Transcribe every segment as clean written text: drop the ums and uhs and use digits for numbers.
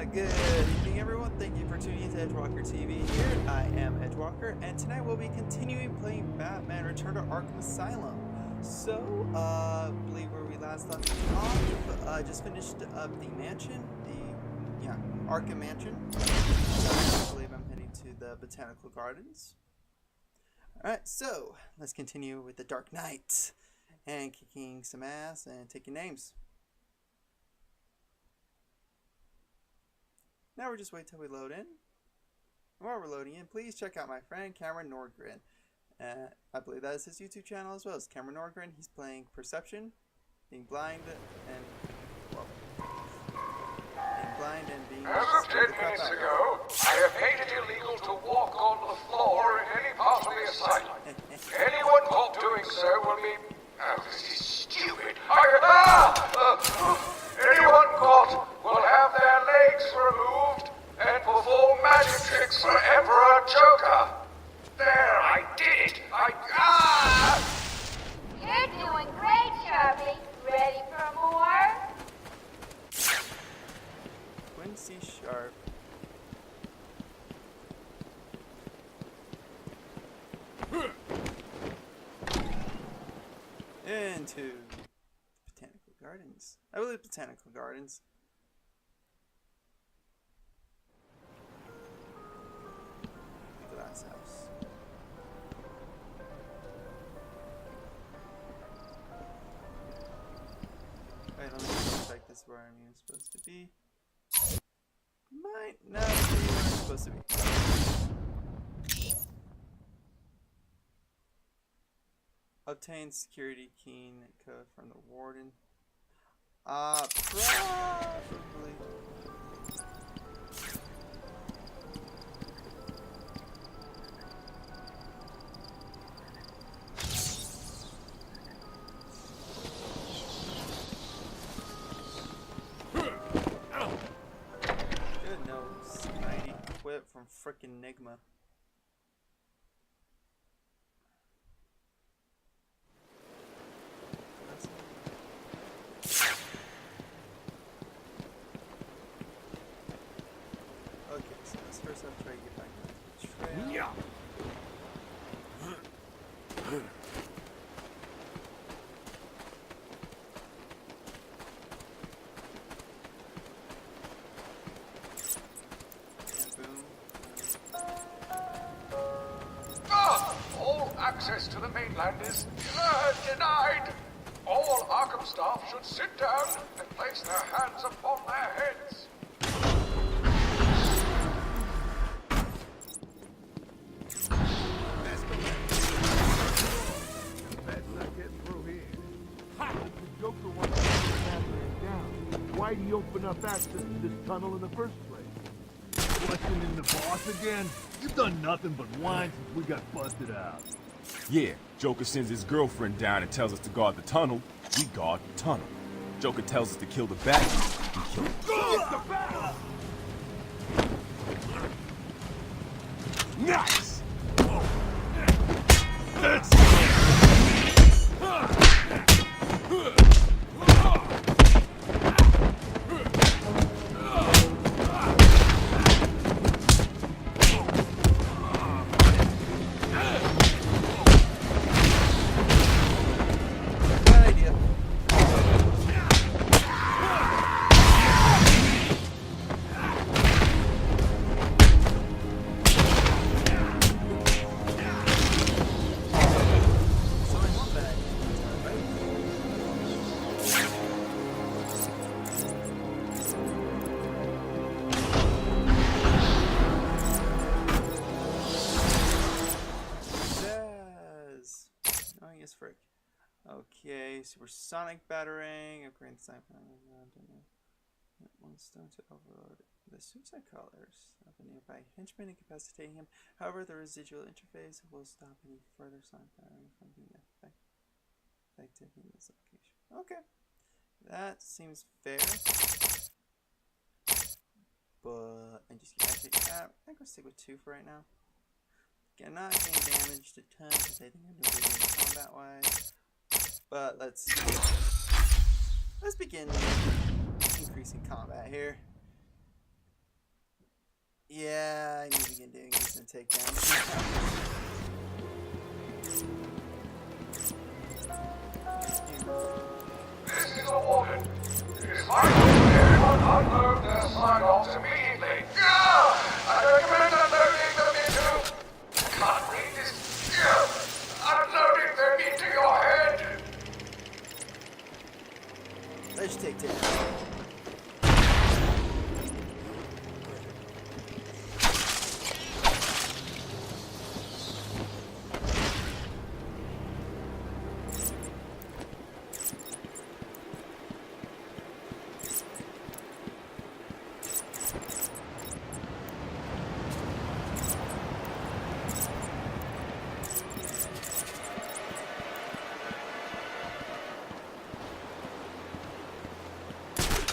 Good evening, everyone. Thank you for tuning in to Edgewalker TV here. I am Edgewalker, and tonight we'll be continuing playing Batman Return to Arkham Asylum. So, I believe where we last left off, I just finished up the mansion, Arkham Mansion. So I believe I'm heading to the Botanical Gardens. Alright, so, let's continue with the Dark Knight, and kicking some ass and taking names. Now we're just waiting till we load in. While we're loading in, please check out my friend Cameron Nordgren. I believe that is his YouTube channel as well as Cameron Nordgren. He's playing Perception, being blind and As of 10 minutes ago, I have made it illegal to walk on the floor in any part of the asylum. Anyone caught doing so will be... Oh, this is stupid. Anyone caught will have their legs removed and perform magic tricks for Emperor Joker. There, I did it. You're doing great, Sharpie. Ready for more? Quincy Sharp. Into Botanical Gardens. I believe Botanical Gardens. Glass house. Wait, let me just check this where I'm even supposed to be. Might not be where I'm supposed to be. Obtain security key code from the warden. Probably. Good nose. 90 quit from frickin' Enigma. Okay, so let's first have to try to get back to the trail. Yeah. All access to the mainland is denied. All Arkham staff should sit down and place their hands upon their heads. Why do you open up access to this tunnel in the first place? Questioning the boss again? You've done nothing but whine since we got busted out. Yeah, Joker sends his girlfriend down and tells us to guard the tunnel. We guard the tunnel. Joker tells us to kill the bat. We kill it. It's the battle! Nice! Bad idea. It's only one bad idea, right? Says, oh yes, frick. Okay, supersonic battering, upgrade the sniper. One stone to overload the suicide collars of a nearby henchman, incapacitating him. However, the residual interface will stop any further sonic battering from being effective in this location. Okay, that seems fair. But I think I'm gonna stick with 2 for right now. Cannot gain damage to tons because I think I'm doing combat wise. But let's begin increasing combat here. Yeah, I need to get doing this and take down. This is a warden. It is my duty to everyone unload their sidearms immediately. I recommend unloading them into... Can't read this. Unloading them into your head. Let's take 10.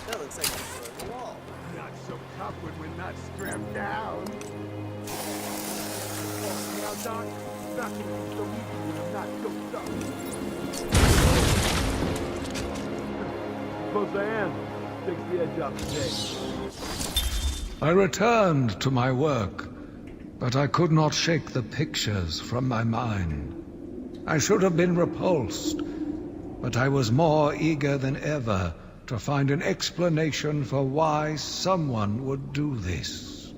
That looks like it's a wall. Not so tough when we're not strapped down. Now, Doc, nothing is so easy when I'm not choked up. Suppose I am. Takes the edge off the day. I returned to my work, but I could not shake the pictures from my mind. I should have been repulsed, but I was more eager than ever to find an explanation for why someone would do this.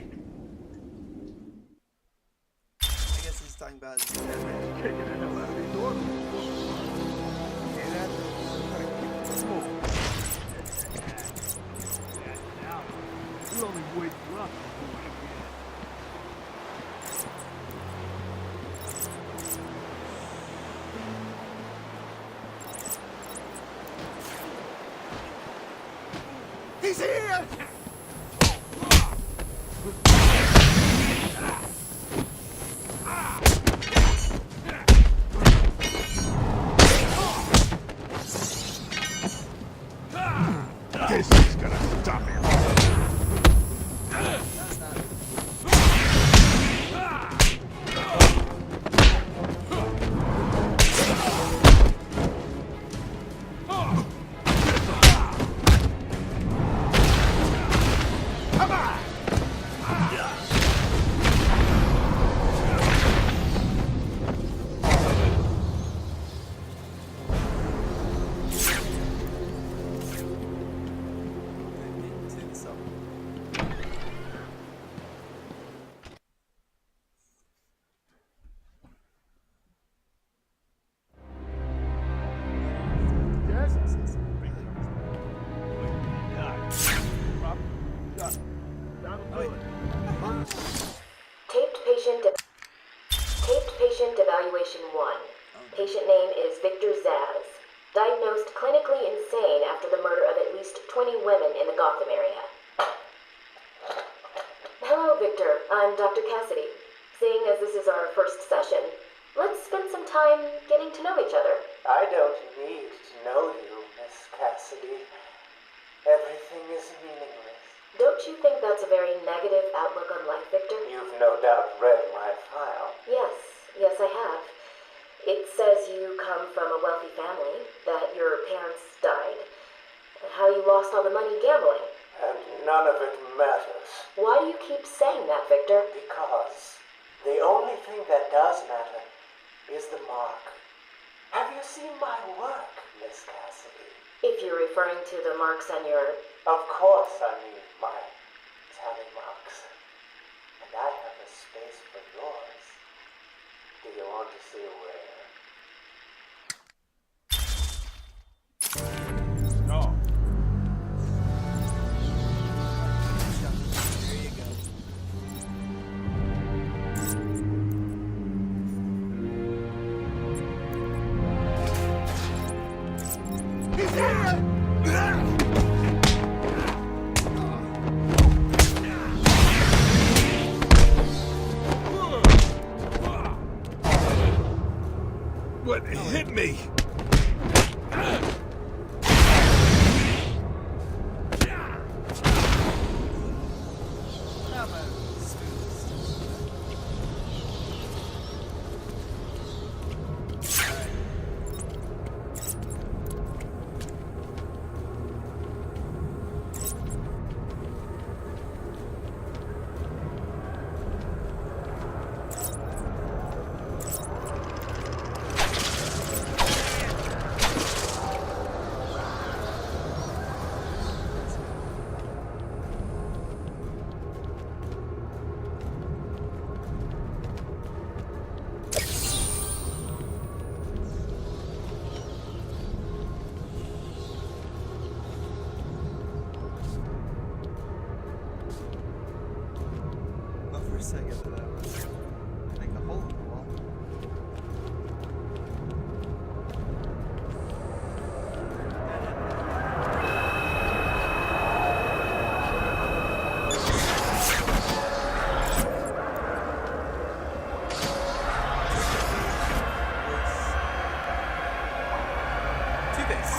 I guess he's talking about his Batman. Kicking the hell out of these orders. Hey, that's trying to keep the smoke. Now, we'll only wait you up. He's here! This is gonna stop him. That's not. Taped patient evaluation 1. Patient name is Victor Zaz. Diagnosed clinically insane after the murder of at least 20 women in the Gotham area. Hello, Victor. I'm Dr. Cassidy. Seeing as this is our first session, let's spend some time getting to know each other. I don't need to know you, Miss Cassidy. Everything is meaningless. Don't you think that's a very negative outlook on life, Victor? You've no doubt read my file. Yes, I have. It says you come from a wealthy family, that your parents died, how you lost all the money gambling. And none of it matters. Why do you keep saying that, Victor? Because the only thing that does matter is the mark. Have you seen my work, Miss Cassidy? If you're referring to the marks on your... Of course I mean my tally marks. And I have a space for yours. Do you want to see where? No. There you go. He's here! this I get to that one. Make a hole in the wall. Two-Face.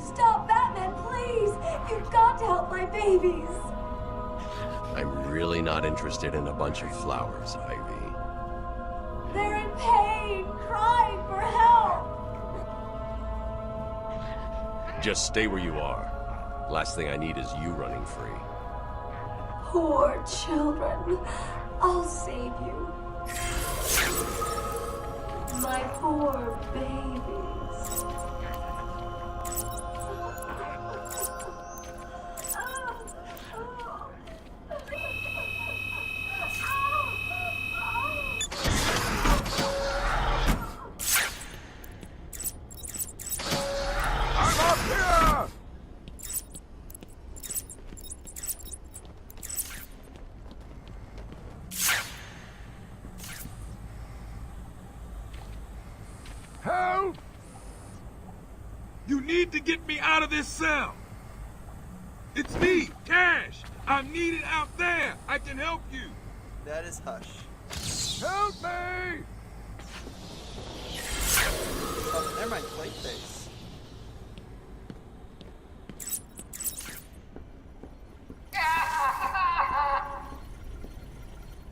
Stop, Batman, please! You've got to help my babies! I'm really not interested in a bunch of flowers, Ivy. They're in pain, crying for help! Just stay where you are. Last thing I need is you running free. Poor children. I'll save you. My poor babies. I'm up here! Help! You need to get me out of this cell. It's me, Cash. I'm needed out there. I can help you. That is Hush. Help me! Oh, never mind, Clayface.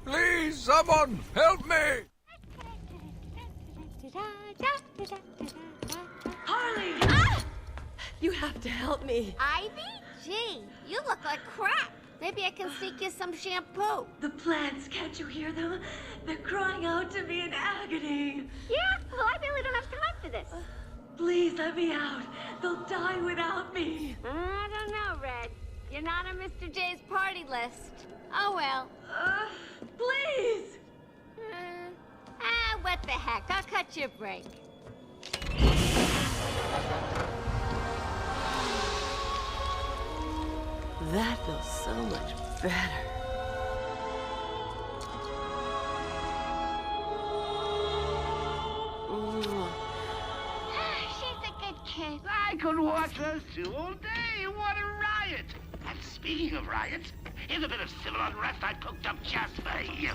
Please, someone, help me! Harley! Ah! You have to help me. Ivy? Gee, you look like crap. Maybe I can sneak you some shampoo. The plants, can't you hear them? They're crying out to me in agony. Yeah? Well, I really don't have time for this. Please let me out. They'll die without me. I don't know, Red. You're not on Mr. J's party list. Oh, well. Please! What the heck? I'll cut you a break. That feels so much better. She's a good kid. I could watch those two all day. What a riot! And speaking of riots, here's a bit of civil unrest I cooked up just for you.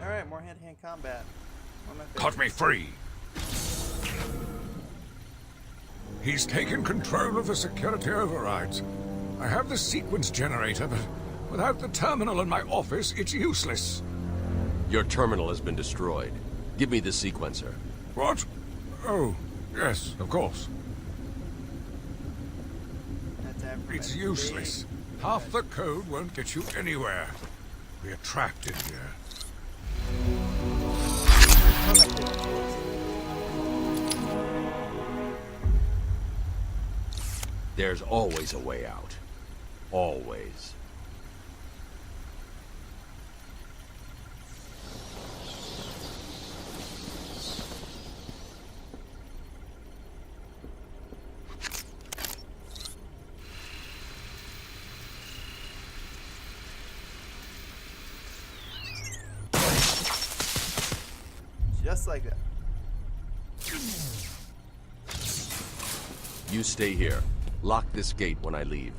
Alright, more hand-to-hand combat. One of my Cut me free. He's taken control of the security overrides. I have the sequence generator, but without the terminal in my office, it's useless. Your terminal has been destroyed. Give me the sequencer. What? Oh, yes, of course. That's everybody. It's useless. Half the code won't get you anywhere. We're trapped in here. There's always a way out. Always. Just like that. You stay here. Lock this gate when I leave.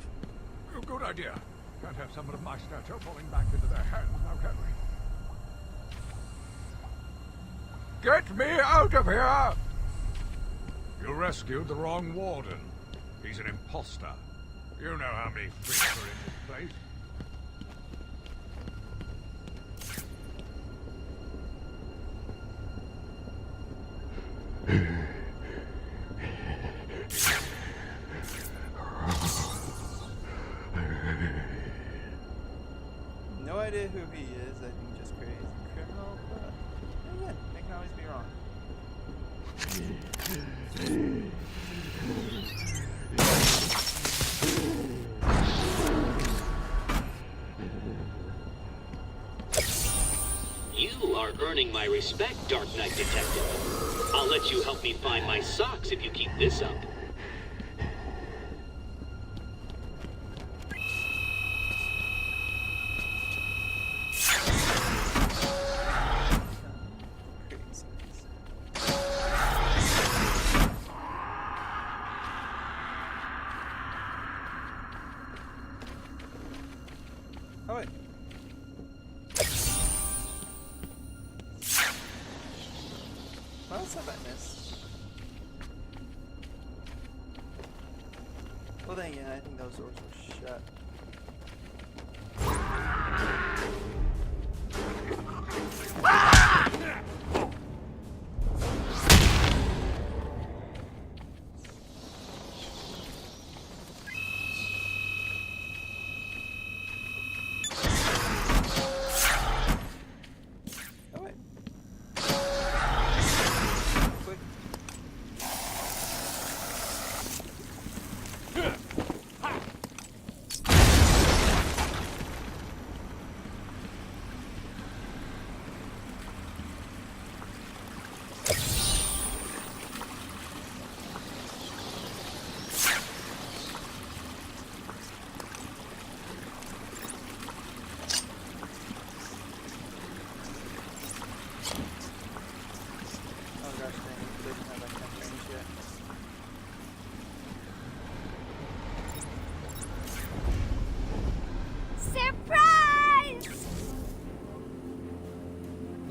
Oh, good idea. Can't have someone of my stature falling back into their hands now, can we? Get me out of here! You rescued the wrong warden. He's an imposter. You know how many freaks are in this place. No idea who he is. I think just crazy criminal, but again, I can always be wrong. You are earning my respect, Dark Knight Detective. I'll let you help me find my socks if you keep this up. Oh wait. Well, that's not that miss. Well then again, I think those doors were shut.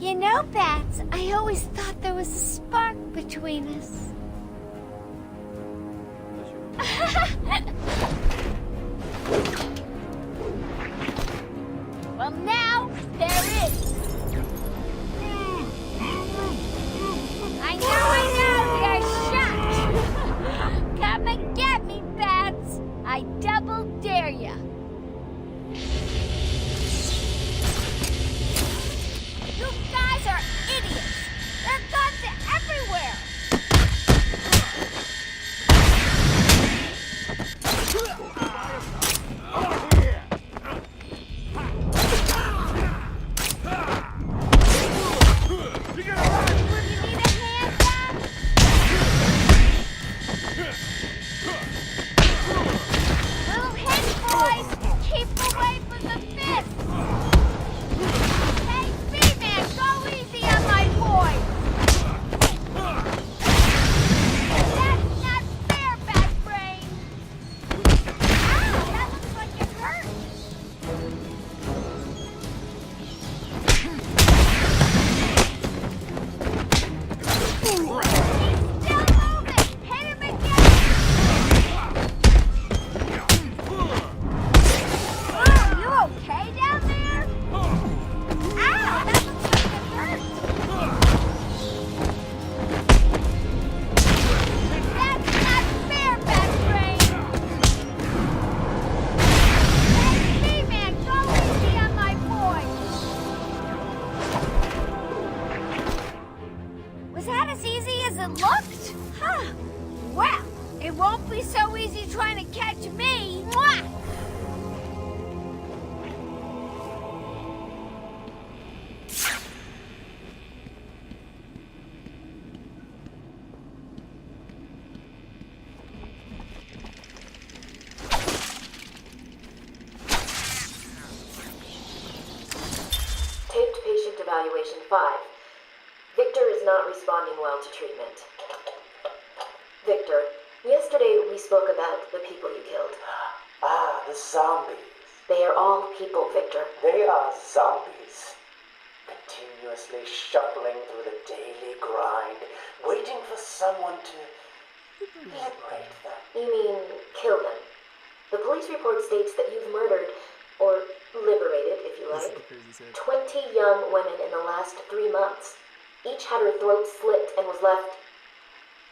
You know, Bats, I always thought there was a spark between us. Well, now there is. I know, you're shocked. Come and get me, Bats. I double dare ya. You guys are idiots! There are guns everywhere! Evaluation 5. Victor is not responding well to treatment. Victor, yesterday we spoke about the people you killed. Ah, the zombies. They are all people, Victor. They are zombies. Continuously shuffling through the daily grind, waiting for someone to liberate them. You mean kill them? The police report states that you've murdered, or liberated, if you like, 20 young women in the last 3 months. Each had her throat slit and was left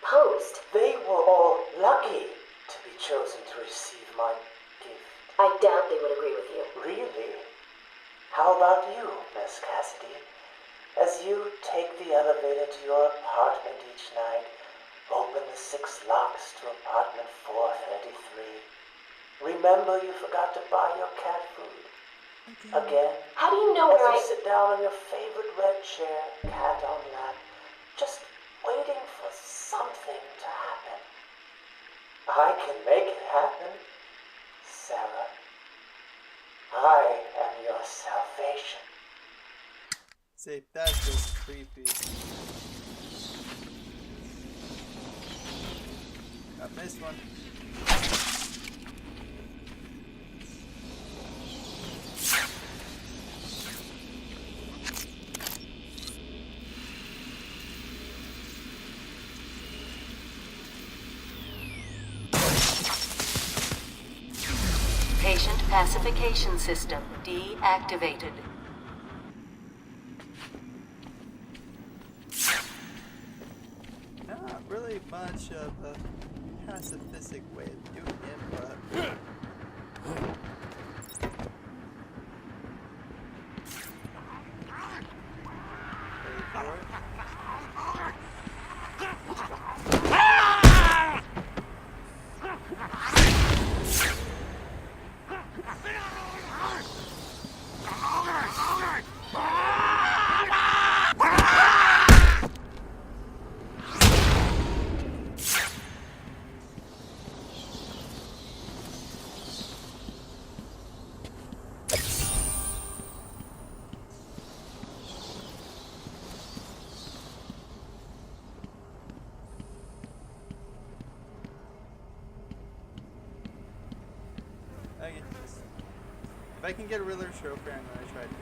posed. They were all lucky to be chosen to receive my gift. I doubt they would agree with you. Really? How about you, Miss Cassidy? As you take the elevator to your apartment each night, open the 6 locks to apartment 433. Remember you forgot to buy your cat food. Again. How do you know where As you sit down on your favorite red chair, cat on lap, just waiting for something to happen. I can make it happen, Sarah. I am your salvation. See, that's just creepy. I missed one. Patient pacification system deactivated. Not really much of a pacifistic way of doing it, but... Wait for it. If I can get a Riddler's trophy, I'm gonna try to do it.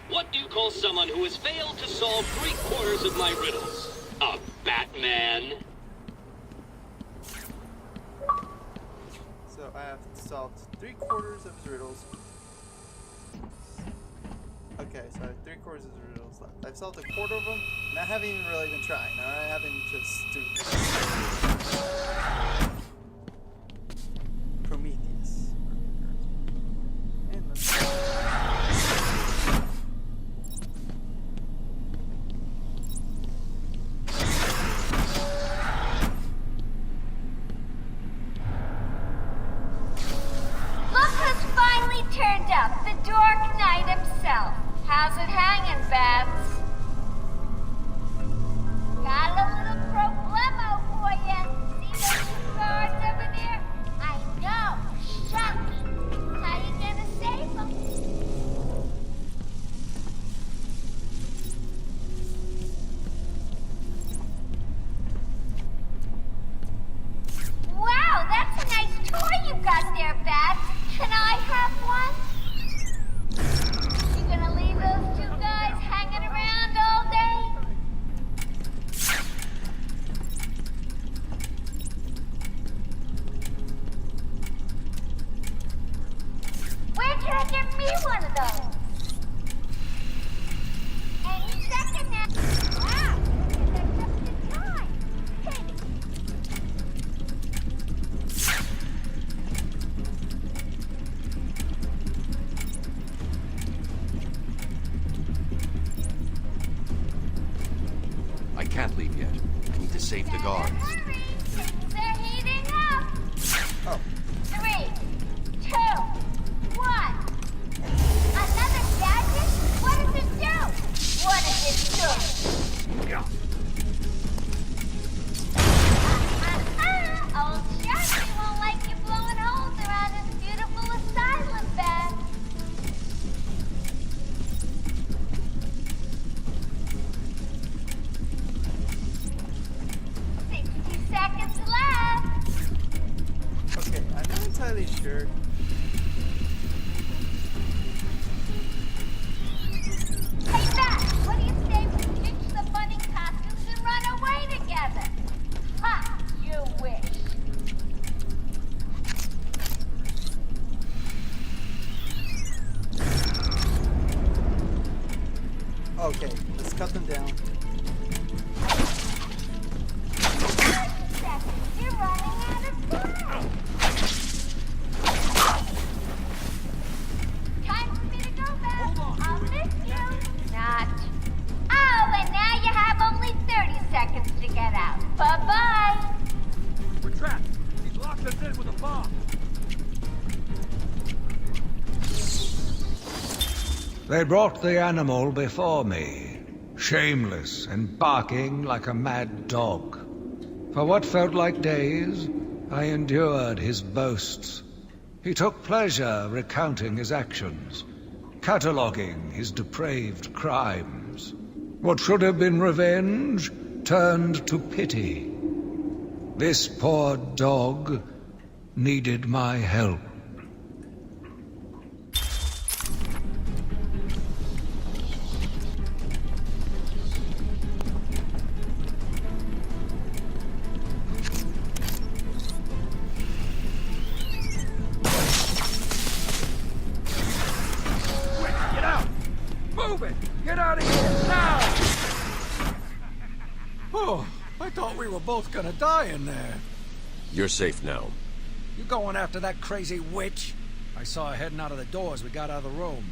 What do you call someone who has failed to solve 3/4 of my riddles? A Batman? So I have solved 3/4 of his riddles. Okay, so I have 3/4 of his riddles left. I've solved 1/4 of them, and I haven't even really been trying. I haven't just doing Prometheus. And let's Look who's finally turned up, the Dark Knight himself. How's it hanging, Babs? Got a little problemo for you. See those 2 guards over there? I know, shocking. How you gonna save them? Wow, that's a nice toy you got there, Babs. Can I have one? You gonna leave those 2 guys hanging around all day? Where can I get me one of those? Any second now. Wow, they're just in time. Hey. I can't leave yet. I need to save the guards. Hurry, things are heating up. Oh. 3, 2, 1. Another gadget? What does it do? What does it do? Old Sharky won't like you blowing jerk. Hey, Matt, what do you say we ditch the funny costumes and run away together? Ha! You wish. Okay, let's cut them down. You're running out of time. Time for me to go back. I'll miss you. Not. Oh, and now you have only 30 seconds to get out. Bye-bye. We're trapped. He's locked us in with a bomb. They brought the animal before me, shameless and barking like a mad dog. For what felt like days, I endured his boasts. He took pleasure recounting his actions, cataloguing his depraved crimes. What should have been revenge turned to pity. This poor dog needed my help. Get out of here, now! Oh, I thought we were both gonna die in there. You're safe now. You going after that crazy witch? I saw her heading out of the door as we got out of the room.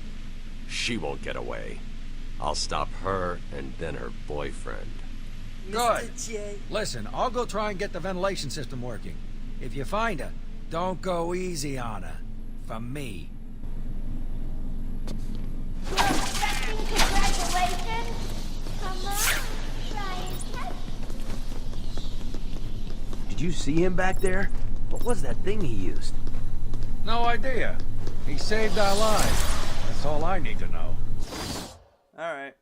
She won't get away. I'll stop her and then her boyfriend. Good. Mr. J. Listen, I'll go try and get the ventilation system working. If you find her, don't go easy on her. For me. You're expecting congratulations? Come on, try and catch. Did you see him back there? What was that thing he used? No idea. He saved our lives. That's all I need to know. Alright.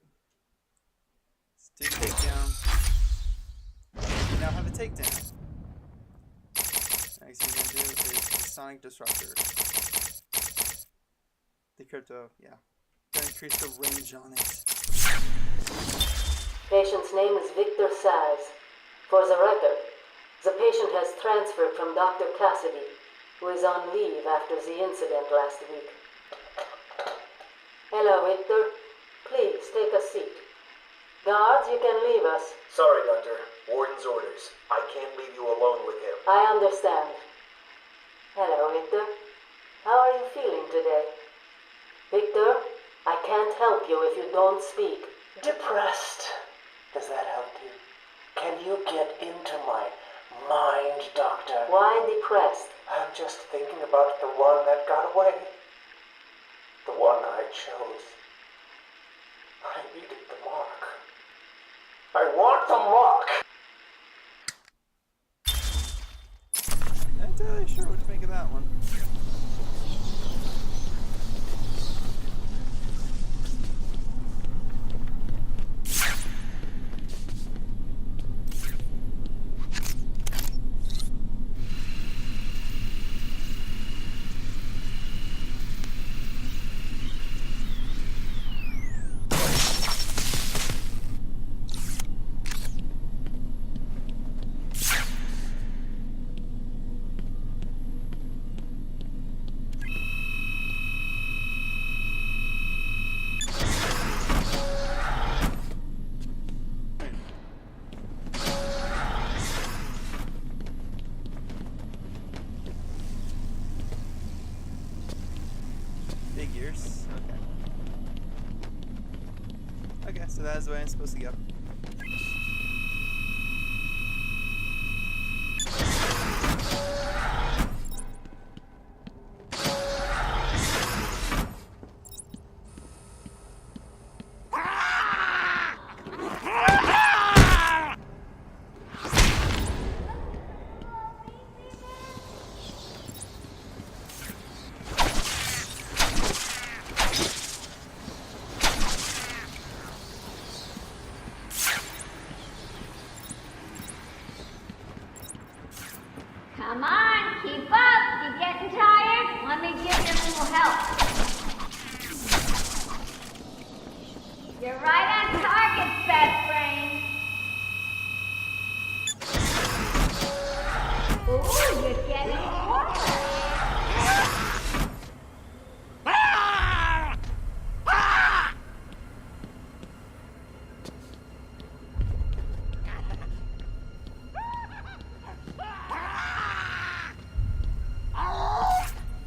Let's do takedown. We now have a takedown. Next thing we're gonna do is the Sonic Disruptor. The crypto, yeah. Gonna increase the range on it. Patient's name is Victor Saz. For the record, the patient has transferred from Dr. Cassidy, who is on leave after the incident last week. Hello, Victor. Please, take a seat. Guards, you can leave us. Sorry, Doctor. Warden's orders. I can't leave you alone with him. I understand. Hello, Victor. How are you feeling today? Victor, I can't help you if you don't speak. Depressed. Does that help you? Can you get into my mind, Doctor? Why depressed? I'm just thinking about the one that got away. The one I chose. I needed the mark. I want the mark! Not entirely sure what to think of that one. Figures. Okay. Okay, so that is the way I'm supposed to go. Let me give you a little help. You're right on target, best friend. Ooh, you're getting warmer.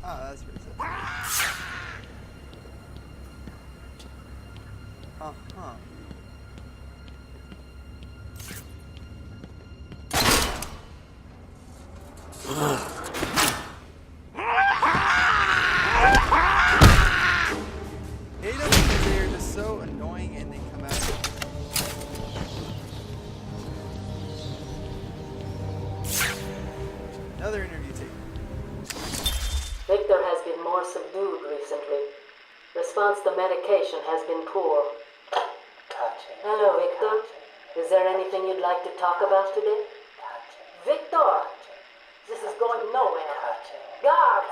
That's pretty sad. Uh-huh. Hate them because they're just so annoying and they come out. Another interview tape. Victor has been more subdued recently. Response to medication has been poor. Hello, Victor. Is there anything you'd like to talk about today? Victor! This is going nowhere. Guards!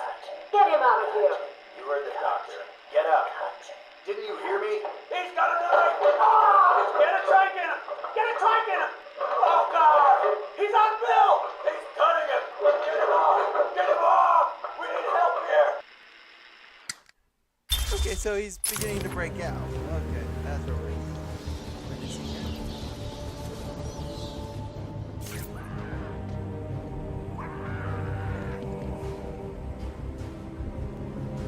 Get him out of here! You heard the doctor. Get out. Didn't you hear me? He's got a knife! Ah! Get a trike in him! Get a trike in him! Oh, God! He's on Bill! He's cutting him! Get him off! Get him off! We need help here! Okay, so he's beginning to break out. Okay, that's where we're missing here.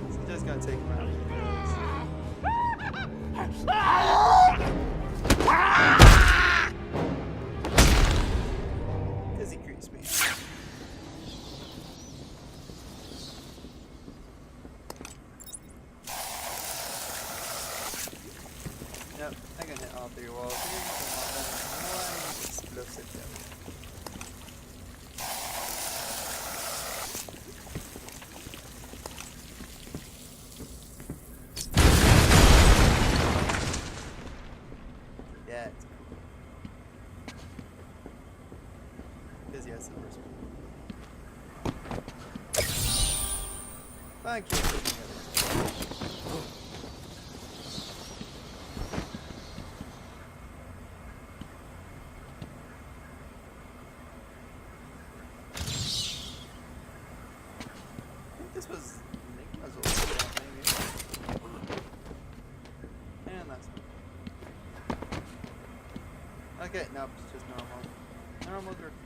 So you just gotta take him out. Because he creeps me out. Yep, I can hit all three walls. One explosive damage. Yeah. Because he has the first one. Thank you for the other. This was Enigma's old stuff, maybe. And that's one. Okay, nope, it's just normal. Normal graffiti.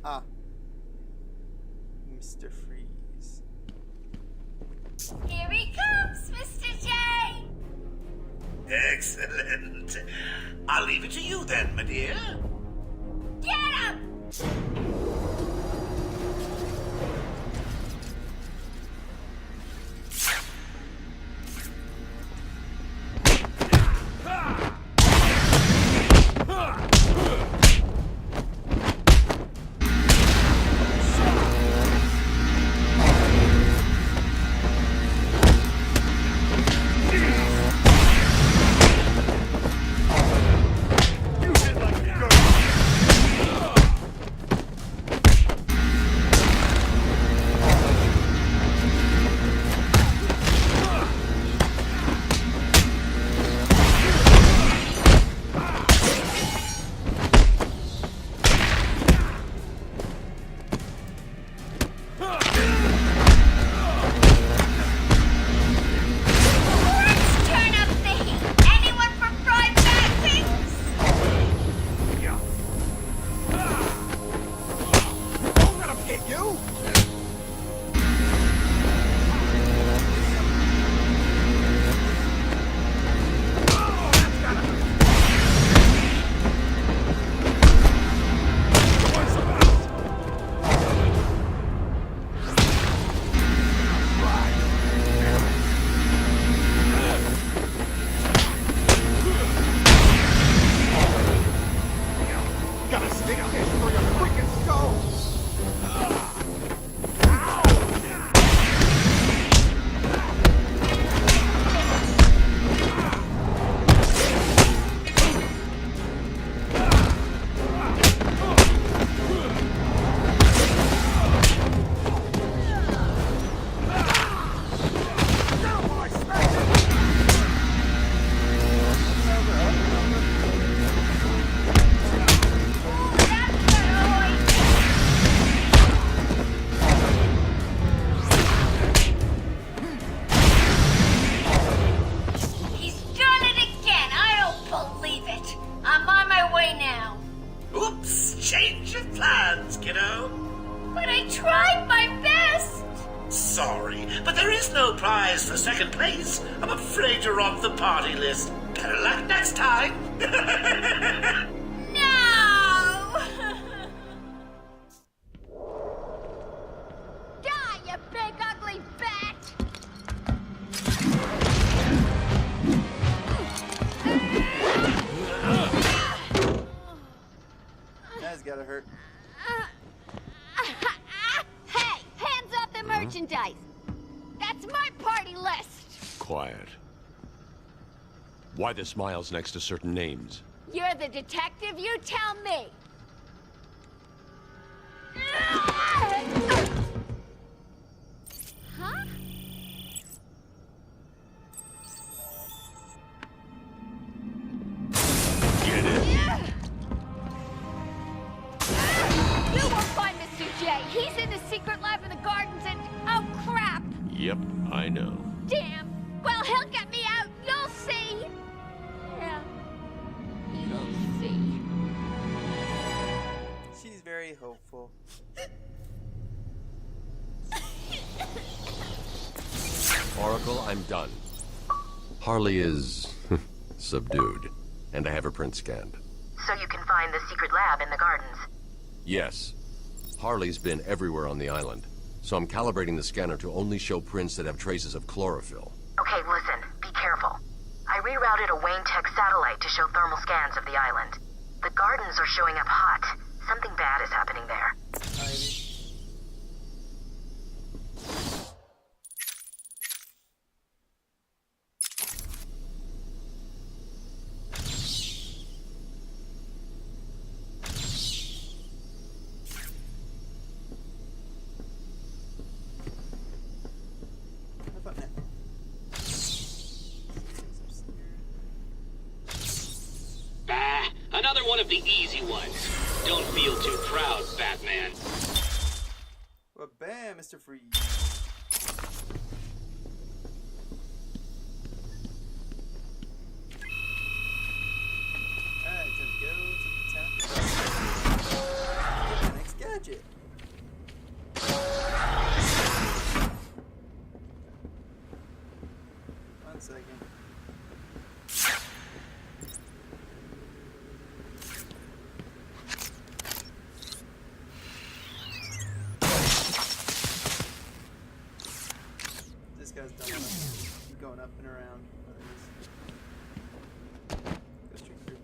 Ah. Mr. Freeze. Here he comes, Mr. J! Excellent. I'll leave it to you then, my dear. Get him! But I tried my best! Sorry, but there is no prize for second place. I'm afraid you're off the party list. Better luck next time. No! Die, you big ugly bat! That's gotta hurt. Hey, hands off the merchandise! That's my party list! Quiet. Why the smiles next to certain names? You're the detective, you tell me! Huh? Get it? You won't find Mr. J. He's in the secret lab in the gardens and... oh, crap! Yep, I know. Damn. Well, he'll get me out. You'll see. Yeah. You'll see. She's very hopeful. Oracle, I'm done. Harley is subdued, and I have her print scanned. So you can find the secret lab in the gardens. Yes. Harley's been everywhere on the island, so I'm calibrating the scanner to only show prints that have traces of chlorophyll. Okay, listen. Be careful. I rerouted a Wayne Tech satellite to show thermal scans of the island. The gardens are showing up hot. Something bad is happening there. Another one of the easy ones. Don't feel too proud, Batman. Well, bam, Mr. Freeze. Alright, time to go to the town. Get the next gadget. One second. This guy's done enough. Keep going up and around. Oh, there it is. Go straight through.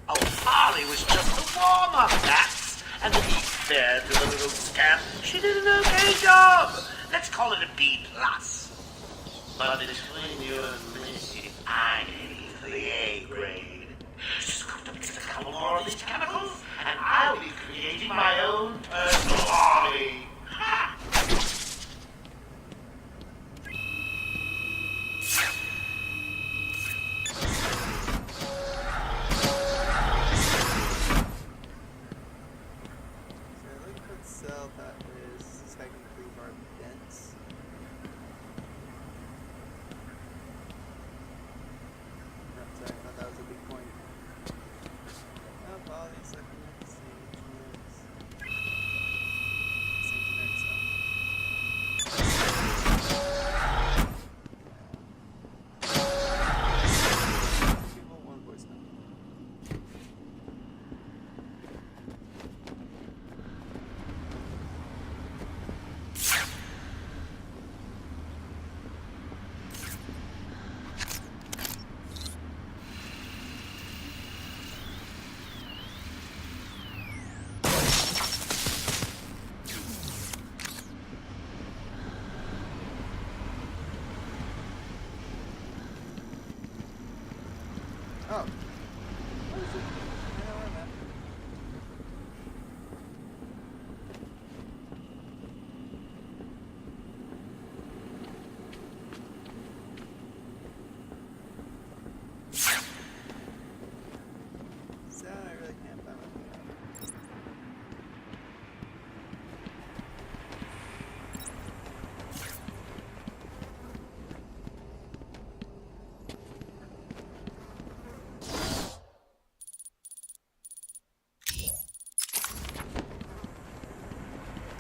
Oh, Harley was just a warm-up, that's. And to be fair to the little scamp, she did an okay job. Let's call it a B+. But between you and me, I need the A grade. Just got to mix a couple more of these chemicals, and I'll be creating my own personal army. Ha! So look itself that is technically more dense. No, sorry, I thought that was a big point. Oh, all these second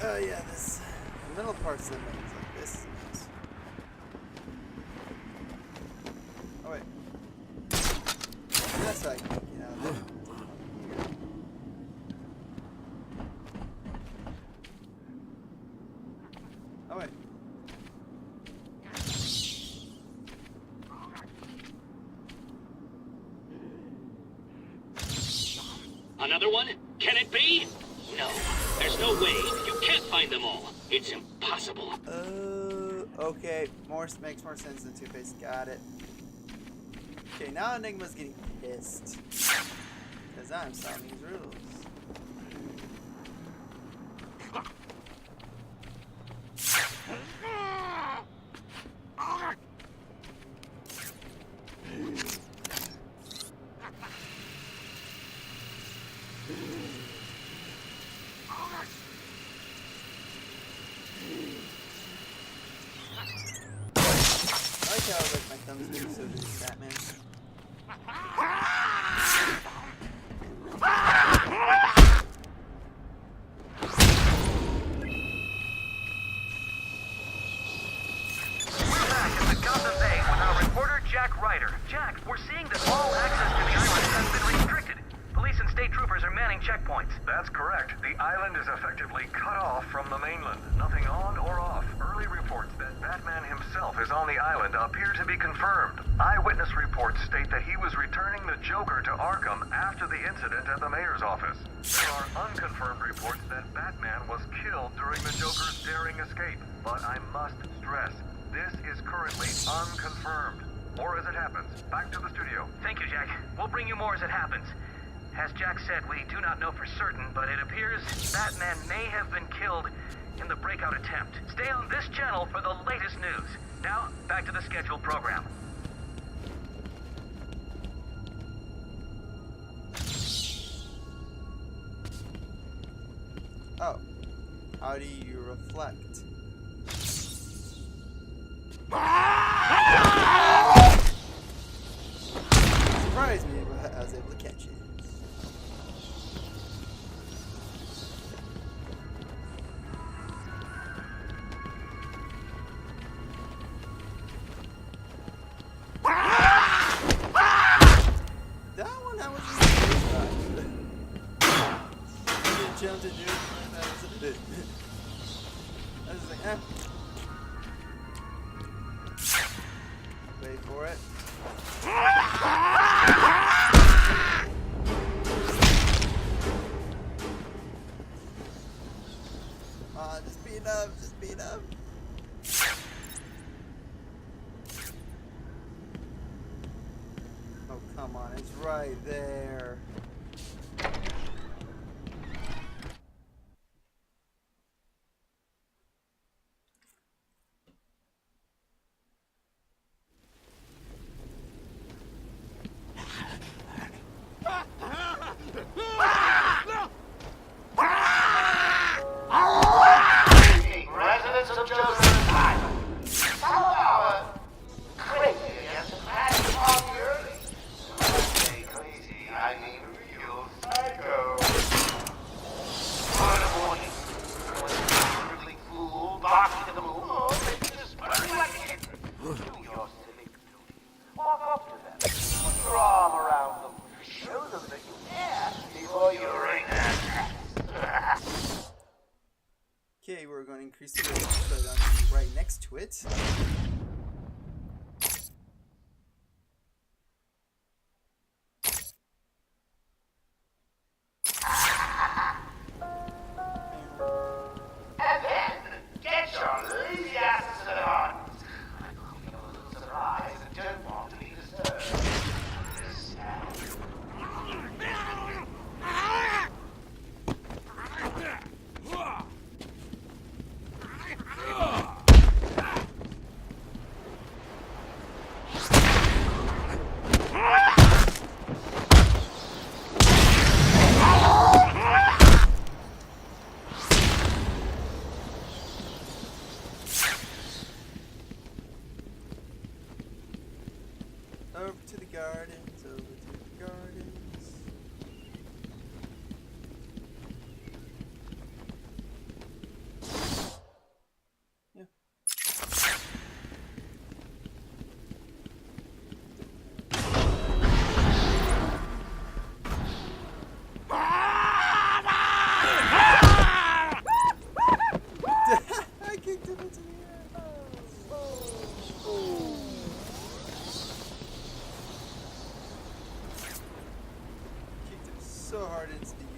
Yeah, this the middle part's the maze. Like this is the maze. Oh wait. That's how I can get out of there. Oh wait. Another one? Can it be? No, there's no way. You can't find them all. It's impossible. Okay. Makes more sense than Two-Face. Got it. Okay, now Enigma's getting pissed. Because I'm solving these riddles. I like how I like my thumbs do, so does Batman. Jack Ryder. Jack, we're seeing that all access to the island has been restricted. Police and state troopers are manning checkpoints. That's correct. The island is effectively cut off from the mainland. Nothing on or off. Early reports that Batman himself is on the island appear to be confirmed. Eyewitness reports state that he was returning the Joker to Arkham after the incident at the mayor's office. There are unconfirmed reports that Batman was killed during the Joker's daring escape. But I must stress, this is currently unconfirmed. More as it happens. Back to the studio. Thank you, Jack. We'll bring you more as it happens. As Jack said, we do not know for certain, but it appears Batman may have been killed in the breakout attempt. Stay on this channel for the latest news. Now, back to the scheduled program. Oh. How do you reflect? Surprised me, but I was able to catch it. That one, that was really I didn't jump to do it, and that was it. I was like, Wait for it. Just beat up, just beat up. Oh, come on, it's right there. Residents of Joker's Island, some of our craziest and early. When I say crazy, I mean real psycho. Word of warning, when a crippling fool barks at the moon, or maybe just burning like a kitten, do your civic duty. Walk up to them, put your arm around them, show them that you care before you wring their necks. Okay, we're going to increase the range, so I'm going to be right next to it. And then, get your lazy asses to the hunt. I'm hoping you're a little surprised and don't want to be disturbed. Understand?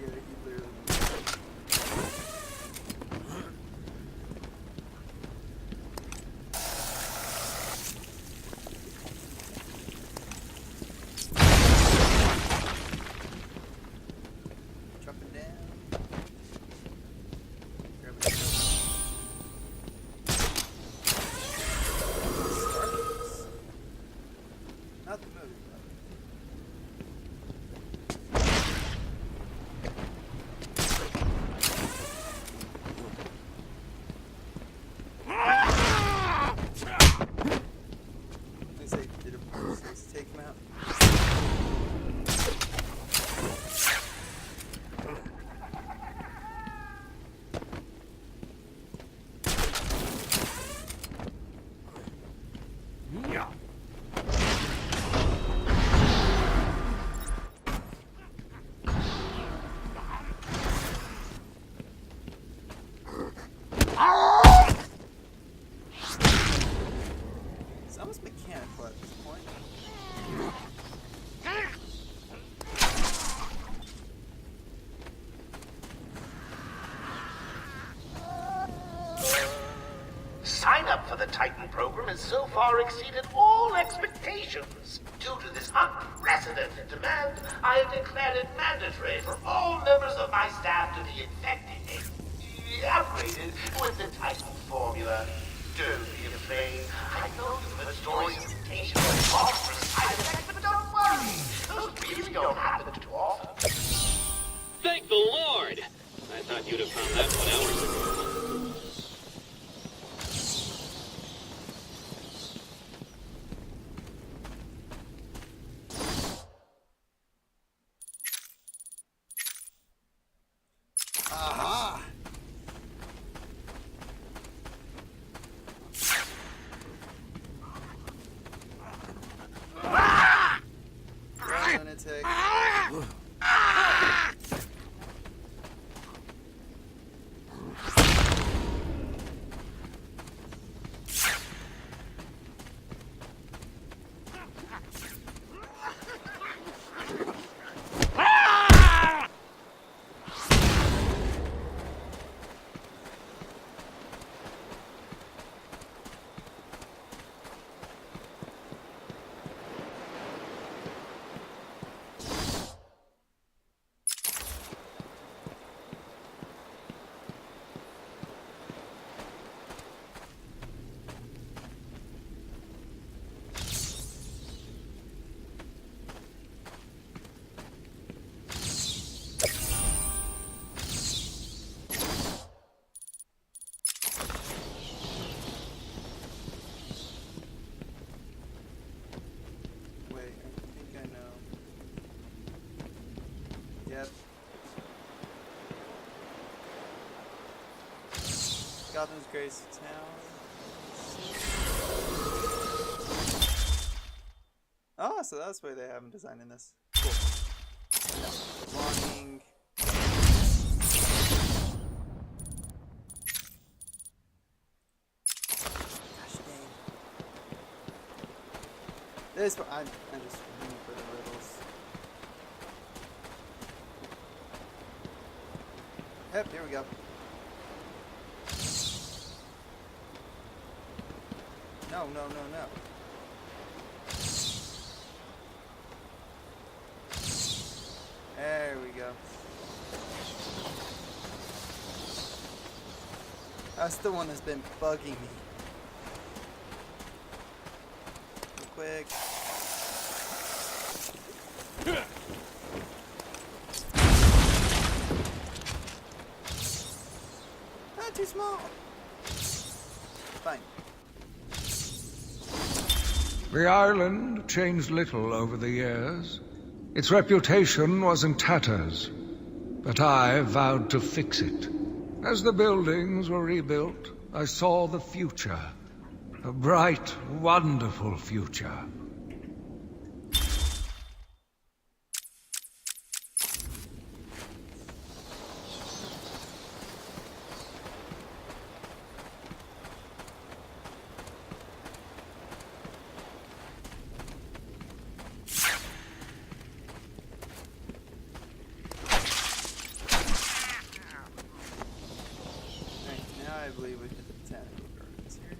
Yeah, he literally. Dropping down. Grab a Starbucks. Not the movie, but. Take him out. Yeah. It's almost mechanical at this point. Sign up for the Titan program has so far exceeded all expectations. Due to this unprecedented demand, I have declared it mandatory for all members of my staff to be infected and upgraded with the Titan formula. Don't be afraid. I know you've heard stories of mutations and monstrous side effects, but don't worry. Those really don't happen too often. Thank the Lord! I thought you'd have found that 1 hours ago. Aha! Lunatic. Yep. Gotham's greatest town. Oh, so that's why they have them designing this. Cool. Belonging. Gosh dang. This I'm just looking for the riddles. Yep, here we go. No, no, no, no. There we go. That's the one that's been bugging me. Real quick. Not too small. Fine. The island changed little over the years. Its reputation was in tatters, but I vowed to fix it. As the buildings were rebuilt, I saw the future. A bright, wonderful future. believe we hit the botanical gardens here.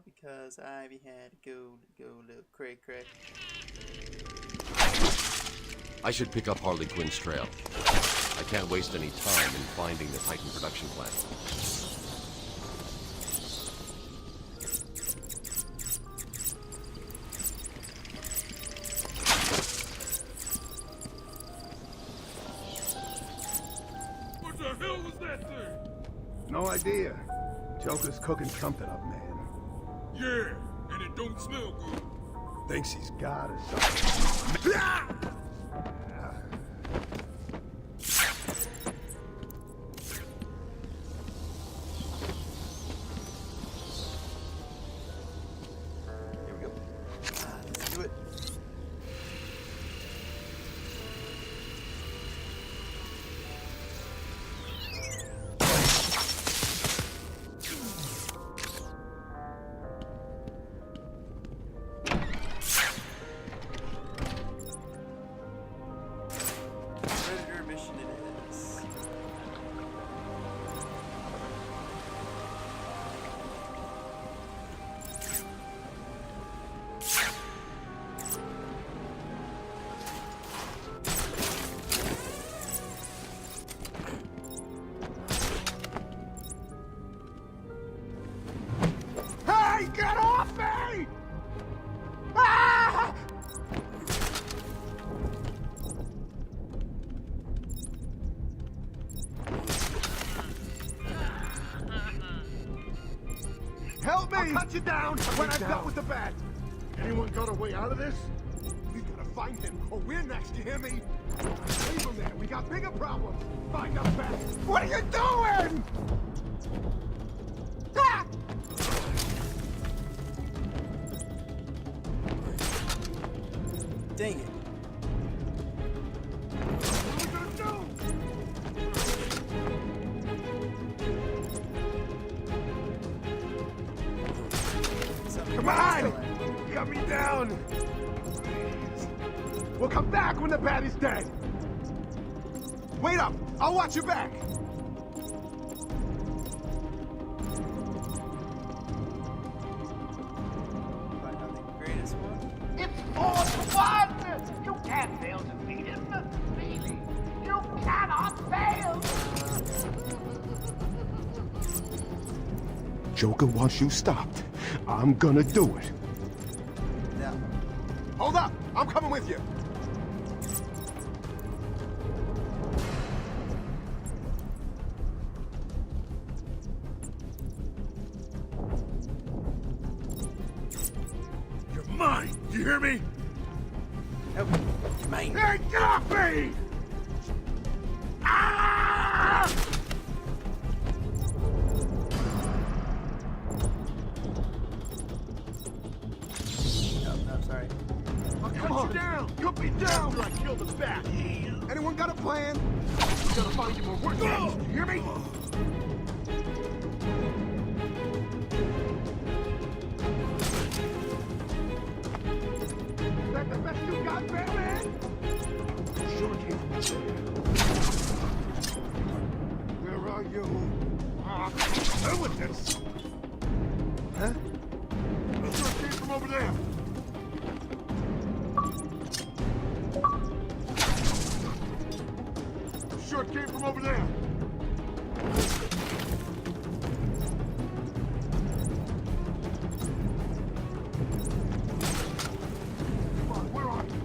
Because Ivy had to go look cray. I should pick up Harley Quinn's trail. I can't waste any time in finding the Titan production plant. What the hell was that thing? No idea. Joker's cooking something up, man. Yeah, and it don't smell good. Thinks he's God or something. Here we go. Let's do it. Predator mission it is. Hey, get off me! Ah! Help me! I'll cut you down when I'm done with the bat. Anyone got a way out of this? We gotta find him, or we're next. You hear me? Leave him there. We got bigger problems. Find a bat. What are you doing? Ah! Dang it. What are we gonna do? Come on! Cut me down! Please. We'll come back when the bat is dead! Wait up! I'll watch your back! Find out the greatest one. It's 4-1! You can't fail to beat him. Really, you cannot fail! Joker wants you stopped. I'm gonna do it. Now. Hold up! I'm coming with you! You're mine! You hear me? Nope. You're mine. Hey, get off me! Ah! No, sorry. I'll cut you down! Cut me down! After I kill the bat! Anyone got a plan? We gotta find him or we're next! You hear me? Is that the best you got, Batman? Sure came from up there. Where are you? Who with this? Huh? It sure came from over there. Sure came from over there. Come on, where are you?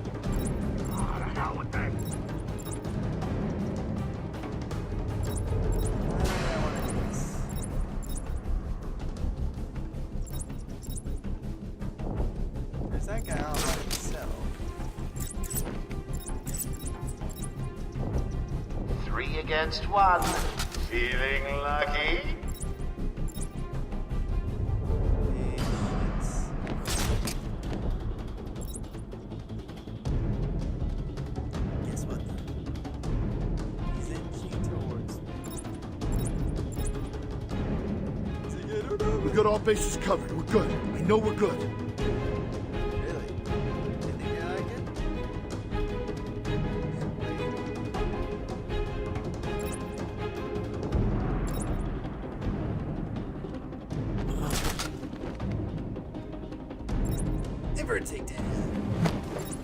Ah, the hell with that. There's that guy all by himself. 3 against 1. Feeling lucky? Patience. Guess what though? He's inching towards me. Is he good or not? We got all bases covered. We're good. I know we're good. Really? You think I like it? for a takedown.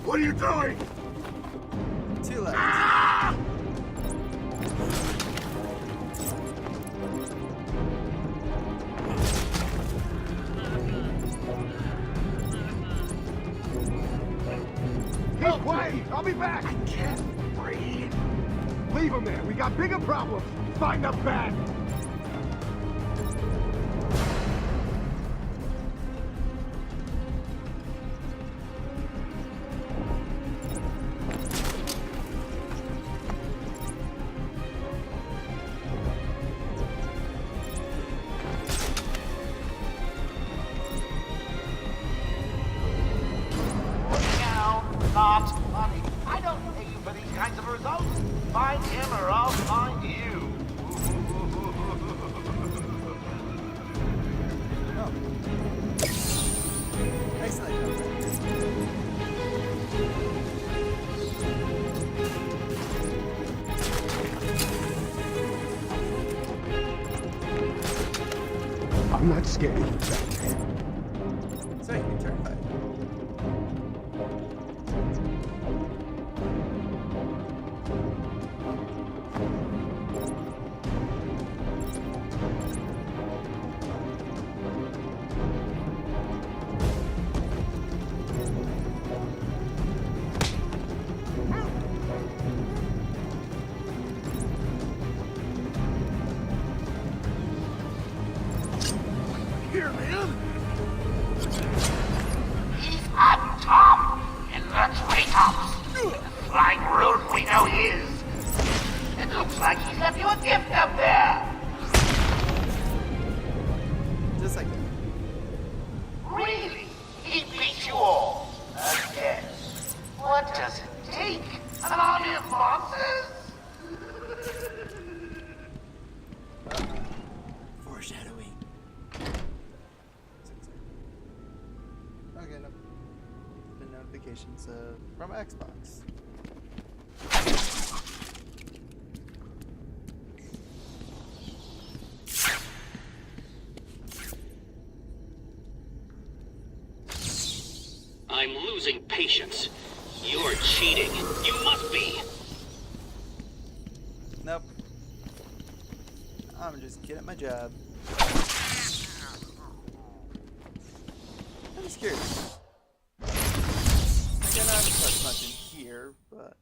What are you doing? Too late. Ah! Keep quiet. I'll be back. I can't breathe. Leave him there. We got bigger problems. Find the bat. Not money. I don't pay you for these kinds of results. Find him or I'll find you. Excellent. I'm not scared. Sorry, you're terrified. Here, man. He's on top in the treetops. The flying rodent we know he is. It looks like he's left you a gift up there. Just like that. Really? He beat you all. Again. What does it take? An army of monsters? Foreshadowing. Okay, no. The notifications from Xbox. I'm losing patience. You're cheating. You must be. Nope. I'm just good at my job. I'm just curious. Again, I haven't touched much in here, but...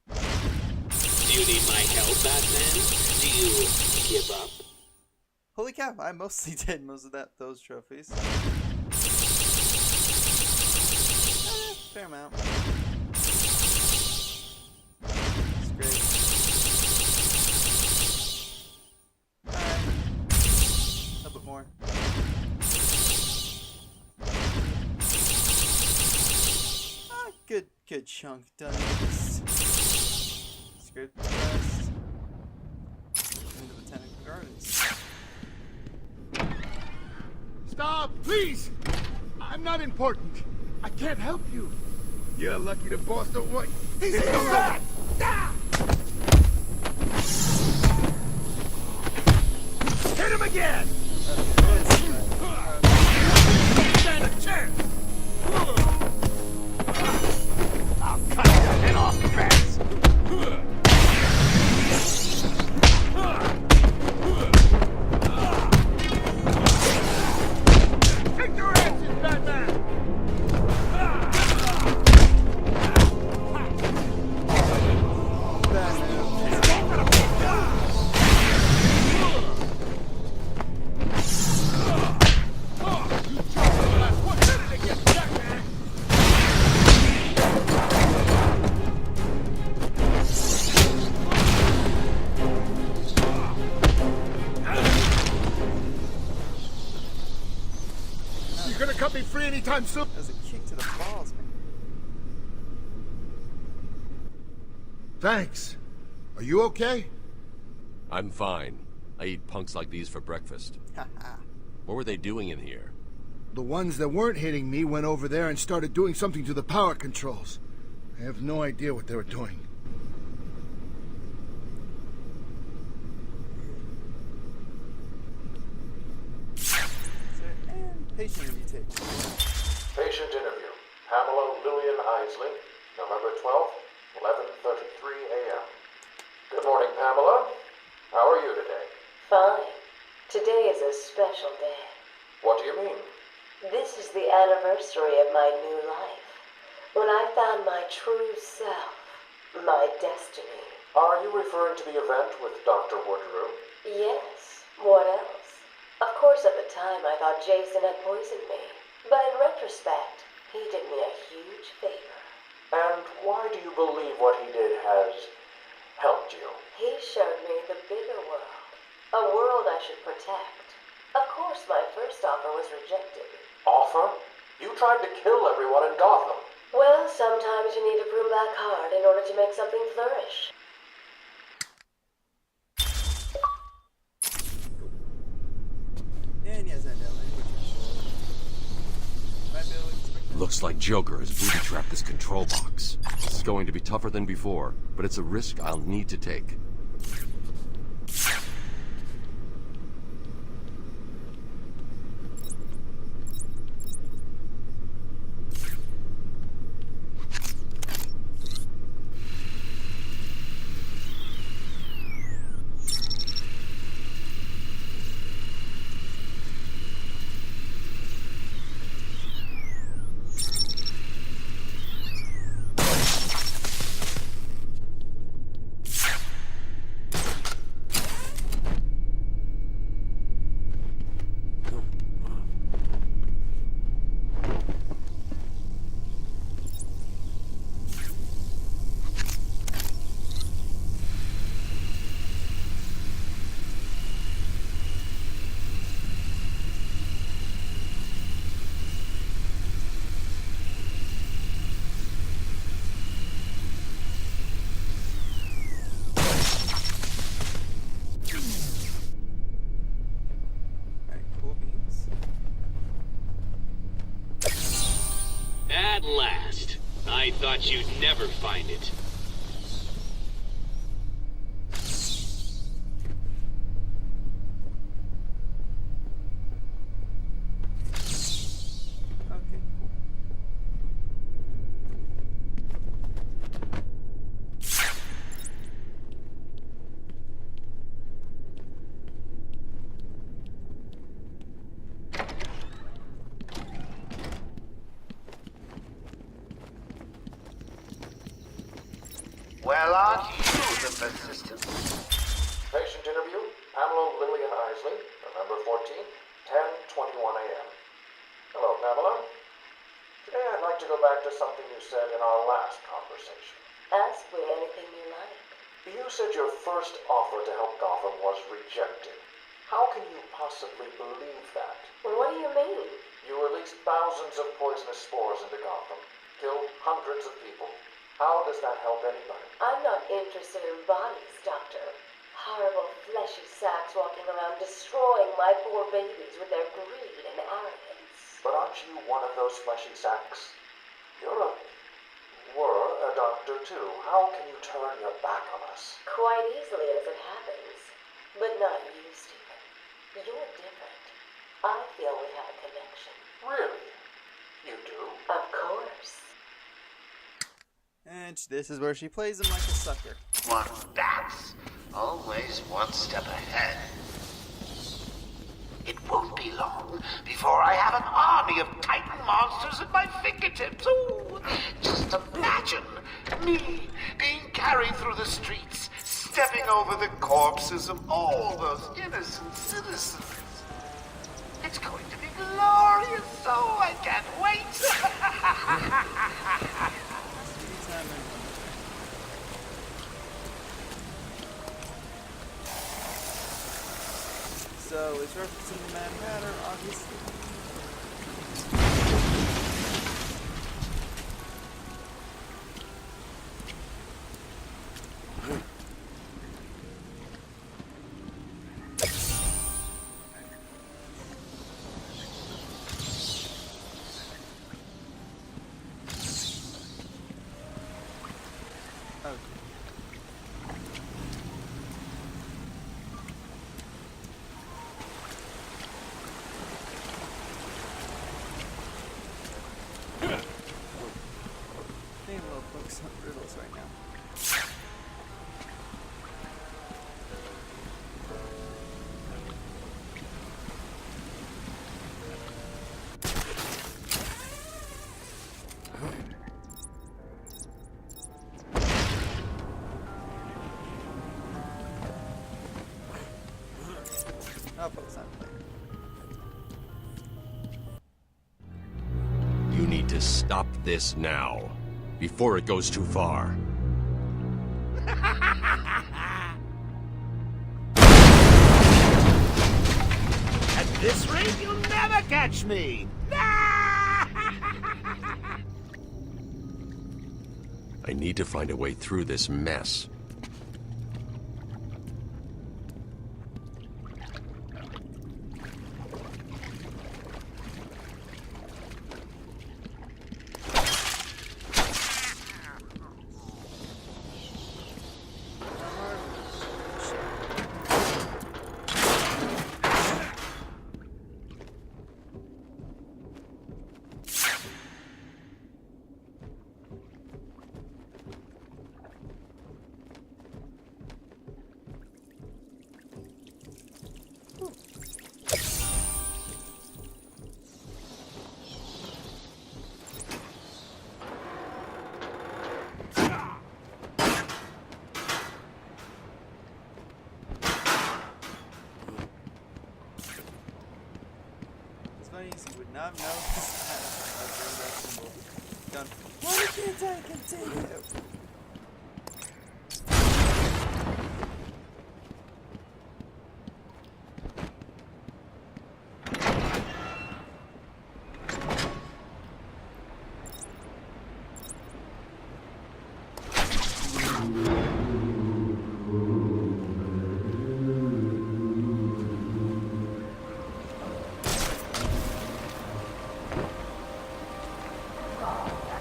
Do you need my help, Batman? Do you give up? Holy cow, I mostly did most of those trophies. Fair amount. It's great. Alright. A little bit more. Good chunk done. Scrape the rest. Into the Botanical Gardens. Stop, please. I'm not important. I can't help you. You're lucky the boss don't want. He's in the rat! Hit him again! Stand a chance! I'll cut your head off fast! Take your answers, Batman! You're gonna cut me free anytime soon? That was a kick to the balls, man. Thanks. Are you okay? I'm fine. I eat punks like these for breakfast. What were they doing in here? The ones that weren't hitting me went over there and started doing something to the power controls. I have no idea what they were doing. And patient you take. Lillian Isley, November 12th, 11:33 a.m. Good morning, Pamela. How are you today? Fine. Today is a special day. What do you mean? This is the anniversary of my new life. When I found my true self. My destiny. Are you referring to the event with Dr. Woodrow? Yes. What else? Of course, at the time, I thought Jason had poisoned me. But in retrospect, he did me a huge favor. And why do you believe what he did has helped you? He showed me the bigger world. A world I should protect. Of course, my first offer was rejected. Offer? You tried to kill everyone in Gotham. Well, sometimes you need to prune back hard in order to make something flourish. And yes, I know. Looks like Joker has booby-trapped this control box. This is going to be tougher than before, but it's a risk I'll need to take. At last. I thought you'd never find it. Well, aren't you the persistent? Patient interview, Pamela Lillian Isley, November 14th, 10:21 a.m. Hello, Pamela. Today I'd like to go back to something you said in our last conversation. Ask me anything you like. You said your first offer to help Gotham was rejected. How can you possibly believe that? What do you mean? You released thousands of poisonous spores into Gotham, killed hundreds of people. How does that help anybody? I'm not interested in bodies, Doctor. Horrible fleshy sacks walking around destroying my poor babies with their greed and arrogance. But aren't you one of those fleshy sacks? Were a doctor too. How can you turn your back on us? Quite easily as it happens. But not you, Stephen. You're different. I feel we have a connection. Really? You do? Of course. And this is where she plays him like a sucker. What bats? Always one step ahead. It won't be long before I have an army of Titan monsters at my fingertips. Ooh, just imagine me being carried through the streets, stepping over the corpses of all those innocent citizens. It's going to be glorious, so I can't wait. So it's referencing the Mad Hatter, obviously. some riddles right now. I'll focus on it later. You need to stop this now, before it goes too far. At this rate, you'll never catch me! I need to find a way through this mess. You would not know that symbol. Done. Why can't I continue?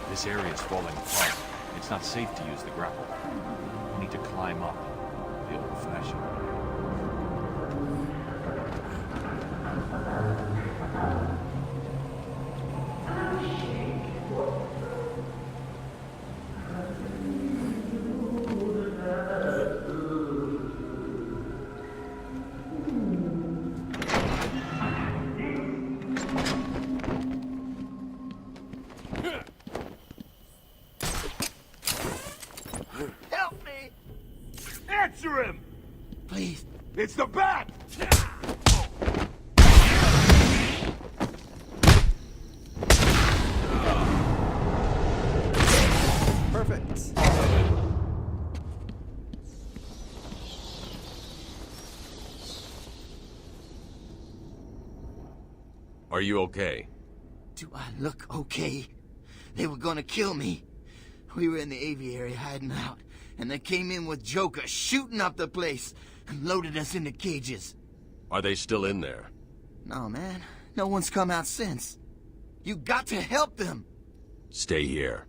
This area is falling apart. It's not safe to use the grapple. We need to climb up, the old-fashioned way. Answer him! Please. It's the bat! Perfect. Are you okay? Do I look okay? They were gonna kill me. We were in the aviary hiding out, and they came in with Joker shooting up the place and loaded us into cages. Are they still in there? No, man. No one's come out since. You got to help them. Stay here.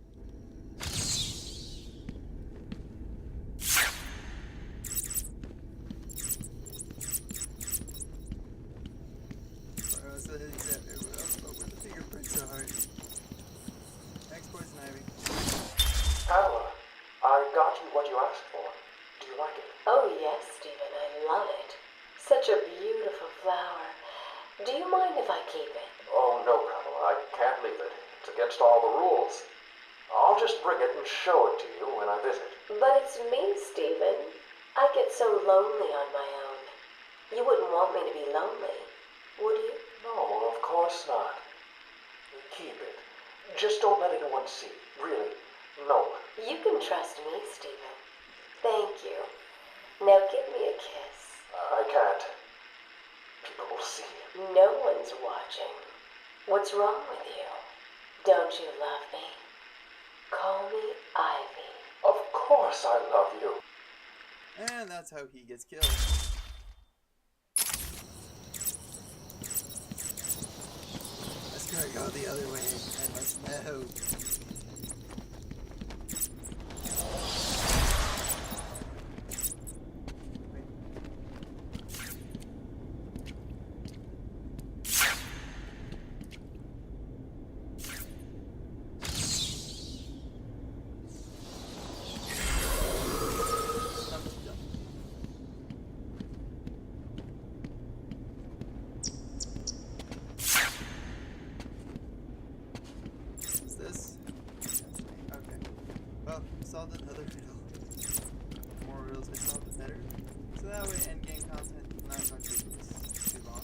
Pamela, I got you what you asked for. Do you like it? Oh, yes, Stephen, I love it. Such a beautiful flower. Do you mind if I keep it? Oh, no, Pamela, I can't leave it. It's against all the rules. I'll just bring it and show it to you when I visit. But it's me, Stephen. I get so lonely on my own. You wouldn't want me to be lonely, would you? No, of course not. Keep it. Just don't let anyone see. Really. No. You can trust me, Stephen. Thank you. Now give me a kiss. I can't. People will see. No one's watching. What's wrong with you? Don't you love me? Call me Ivy. Of course I love you. And that's how he gets killed. Let's go the other way and let's know. solve another riddle. The more riddles I solve, the better. So that way, endgame content is not going to take this too long.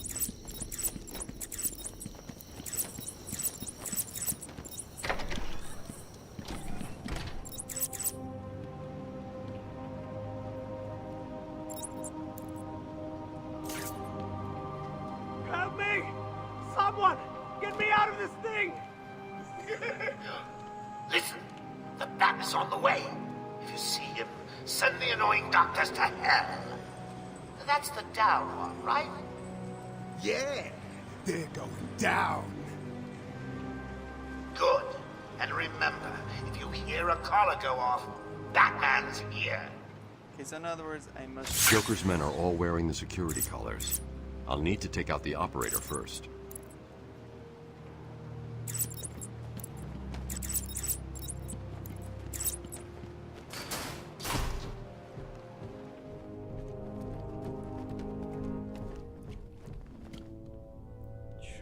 Help me! Someone! Get me out of this thing! Listen, the bat is on the way. If you see him, send the annoying doctors to hell. That's the down one, right? Yeah, they're going down. Good. And remember, if you hear a collar go off, Batman's here. Okay, so in other words, I must... Joker's men are all wearing the security collars. I'll need to take out the operator first.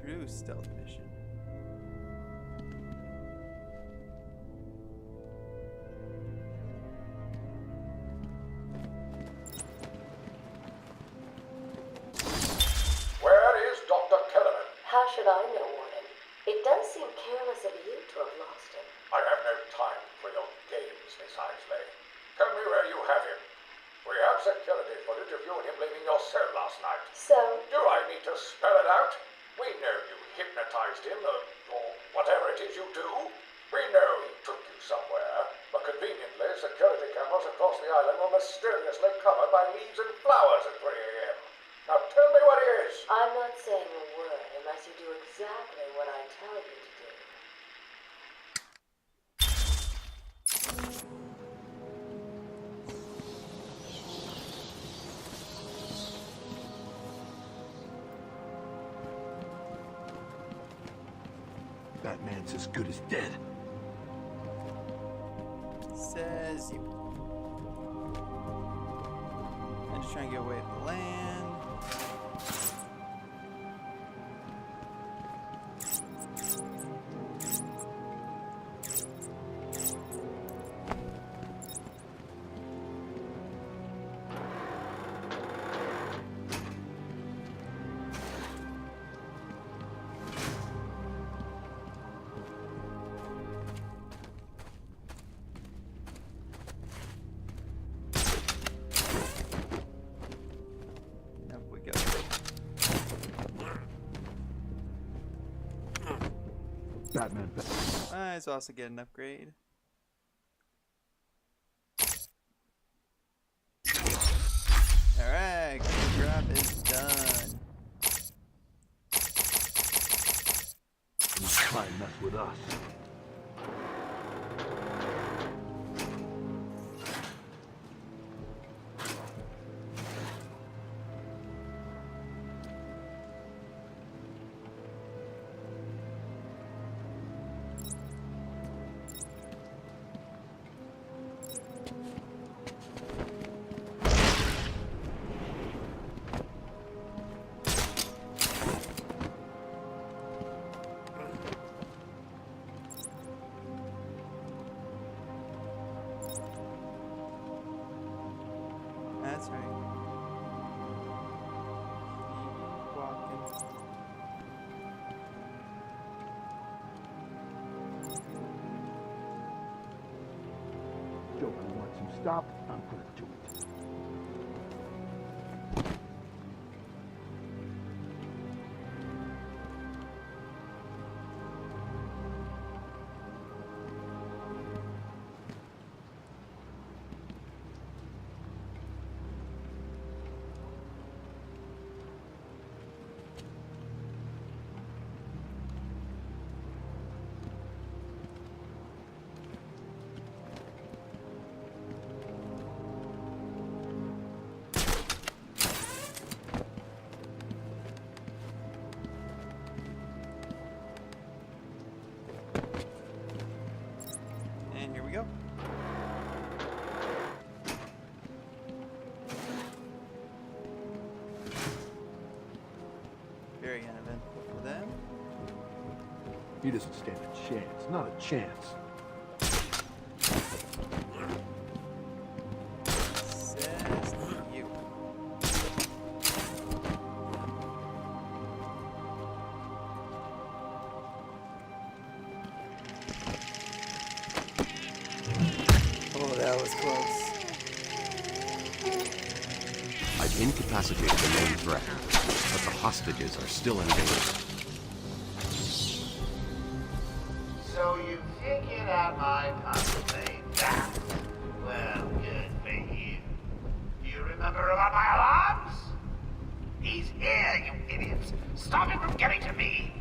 True stealth mission. Where is Dr. Kellerman? How should I know, Warden? It does seem careless of you to have lost him. I have no time for your games, Miss Isley. Tell me where you have him. We have security footage of you and him leaving your cell last night. So? Do I need to spell it out? We know you hypnotized him, or whatever it is you do. We know he took you somewhere, but conveniently, security cameras across the island were mysteriously covered by leaves and flowers at 3 a.m. Now tell me what it is. I'm not saying a word unless you do exactly what I tell you to do. Batman's as good as dead. Says you. I'm just trying to get away from the land. Batman. Might as well also get an upgrade. Alright, grab is done. Try and mess with us. That's right. Keep walking. Joker wants him stopped. I'm gonna do it. And here we go. Very uneventful for them. He doesn't stand a chance. Not a chance. That was close. I've incapacitated the main threat, but the hostages are still in danger. So you figured out my puzzle, eh? Well, good for you. Do you remember about my alarms? He's here, you idiots. Stop him from getting to me.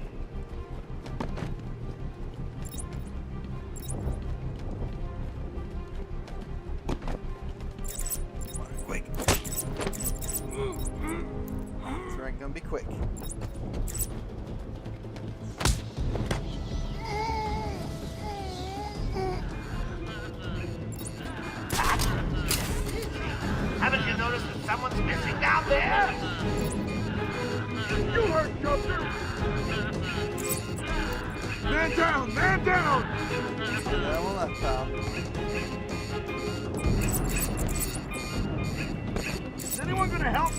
Quick. This ain't gonna be quick. Haven't you noticed that someone's missing down there? You heard, Joker! Man down! Man down! That one left, pal. Is anyone gonna help?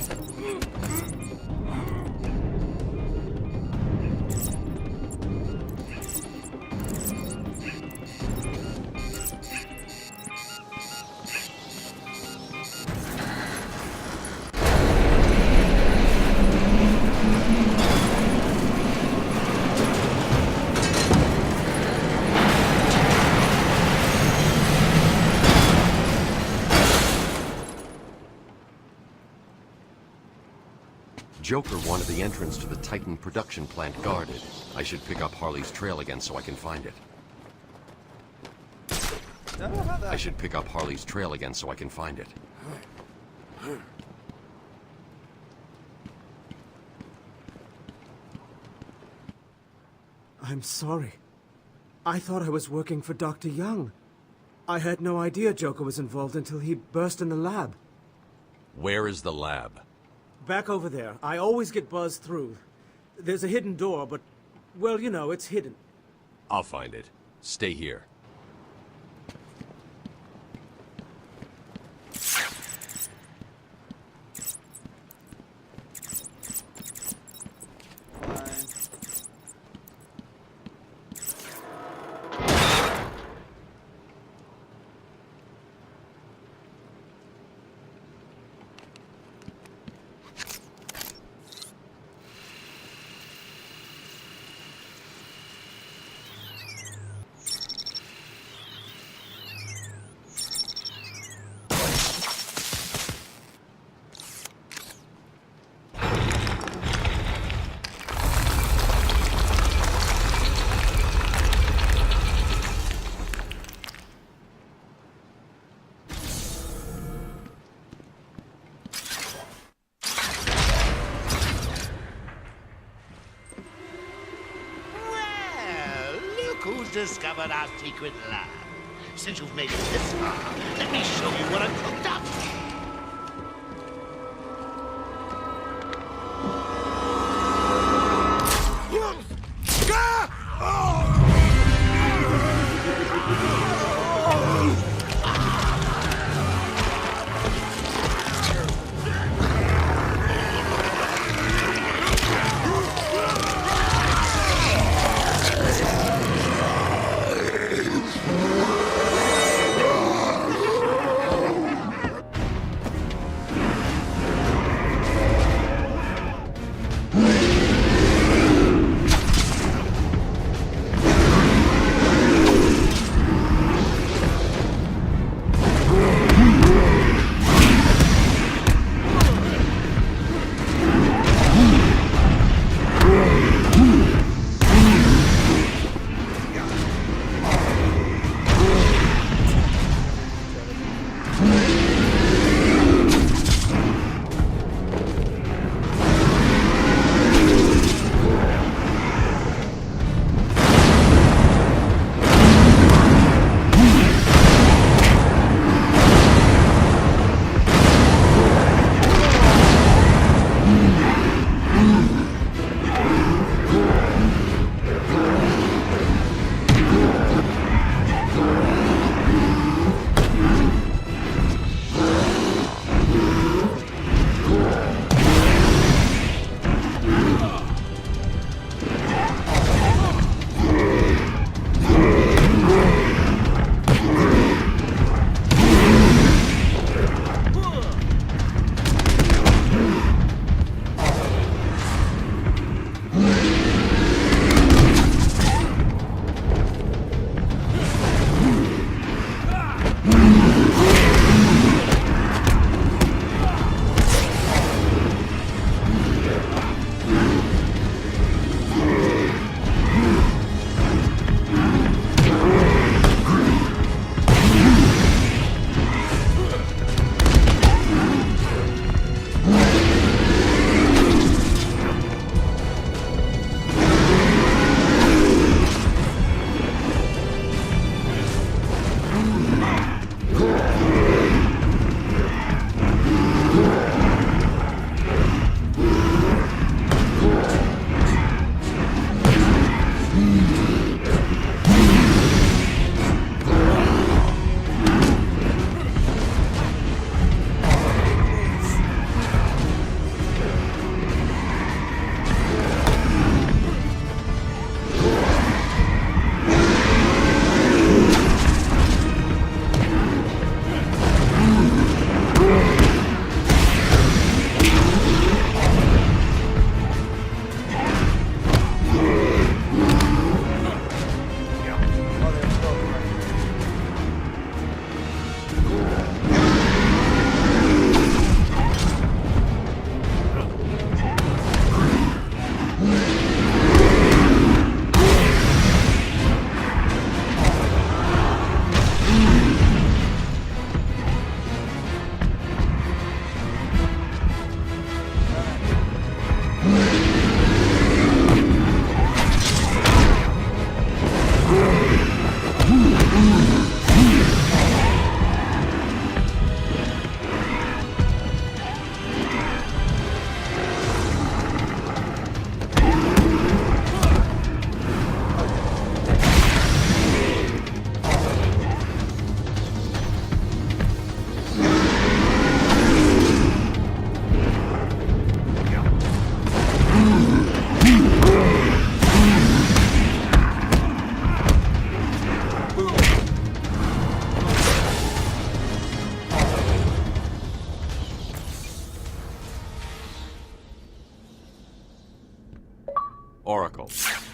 Joker wanted the entrance to the Titan production plant guarded. I should pick up Harley's trail again so I can find it. I should pick up Harley's trail again so I can find it. I'm sorry. I thought I was working for Dr. Young. I had no idea Joker was involved until he burst in the lab. Where is the lab? Back over there. I always get buzzed through. There's a hidden door, but, well, you know, it's hidden. I'll find it. Stay here. Who's discovered our secret lab? Since you've made it this far, let me show you what I've cooked up.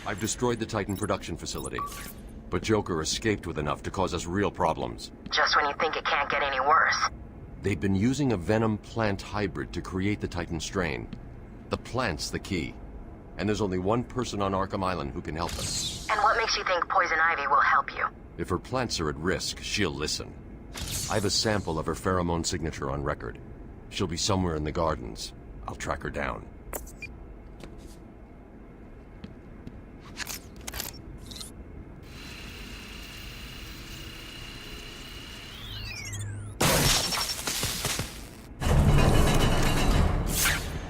I've destroyed the Titan production facility, but Joker escaped with enough to cause us real problems. Just when you think it can't get any worse. They've been using a venom plant hybrid to create the Titan strain. The plant's the key. And there's only one person on Arkham Island who can help us. And what makes you think Poison Ivy will help you? If her plants are at risk, she'll listen. I have a sample of her pheromone signature on record. She'll be somewhere in the gardens. I'll track her down.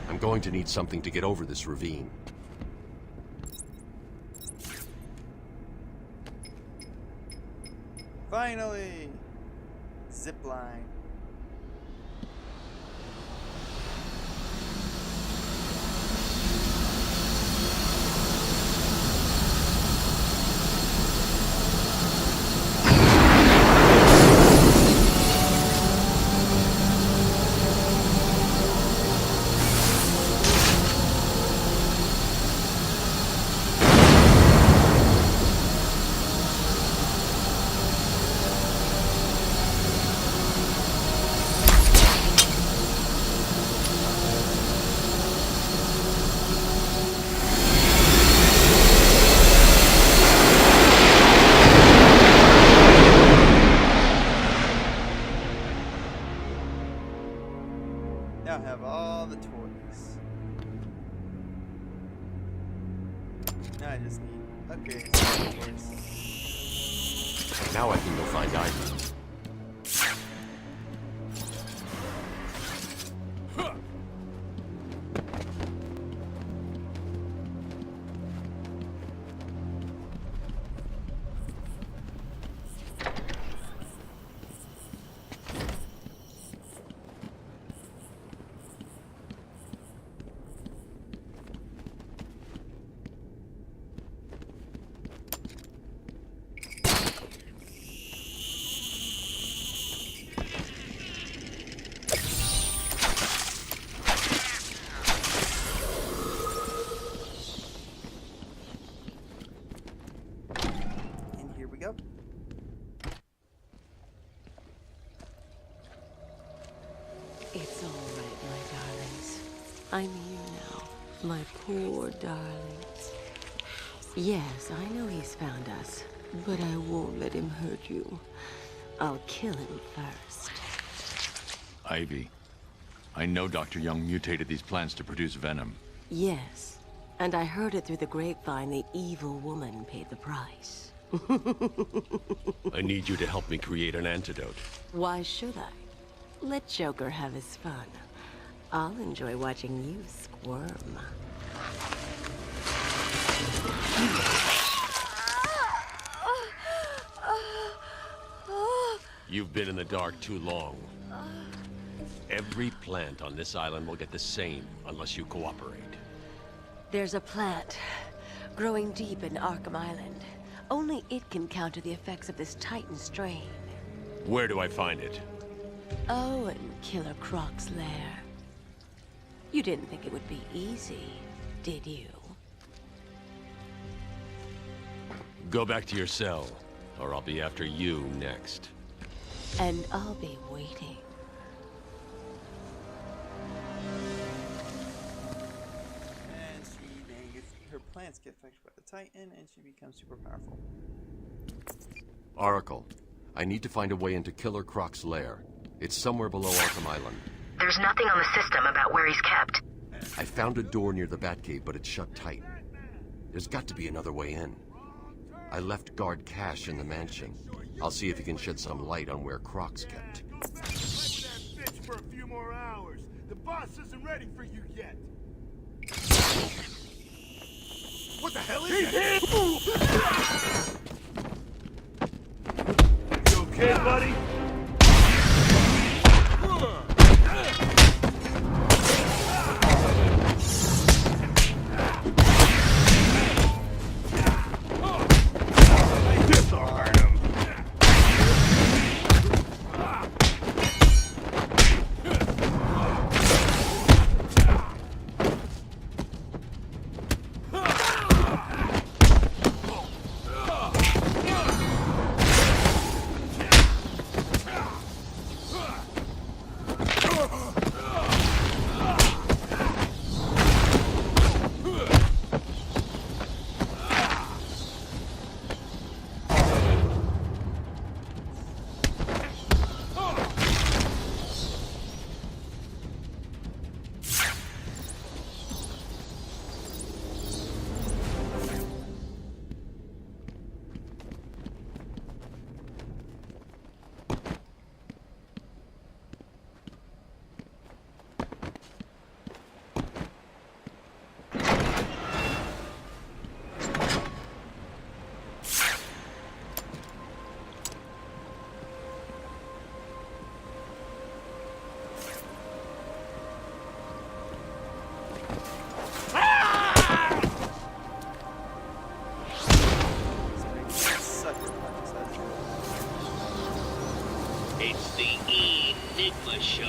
I'm going to need something to get over this ravine. Finally! Zipline. Now have all the toys. Now I just need upgrades for the toys. Now I can go find Ivy. Go. It's all right, my darlings. I'm here now, my poor darlings. Yes, I know he's found us, but I won't let him hurt you. I'll kill him first. Ivy, I know Dr. Young mutated these plants to produce venom. Yes, and I heard it through the grapevine the evil woman paid the price. I need you to help me create an antidote. Why should I? Let Joker have his fun. I'll enjoy watching you squirm. You've been in the dark too long. Every plant on this island will get the same unless you cooperate. There's a plant growing deep in Arkham Island. Only it can counter the effects of this Titan strain. Where do I find it? Oh, in Killer Croc's lair. You didn't think it would be easy, did you? Go back to your cell, or I'll be after you next. And I'll be waiting. Her plants get affected by the Titan, and she becomes super powerful. Oracle, I need to find a way into Killer Croc's lair. It's somewhere below Arkham Island. There's nothing on the system about where he's kept. I found a door near the Batcave, but it's shut tight. There's got to be another way in. I left guard Cash in the mansion. I'll see if he can shed some light on where Croc's kept. That bitch for a few more hours. The boss isn't ready for you yet. What the hell is that? You okay, buddy? It's the Enigma Show.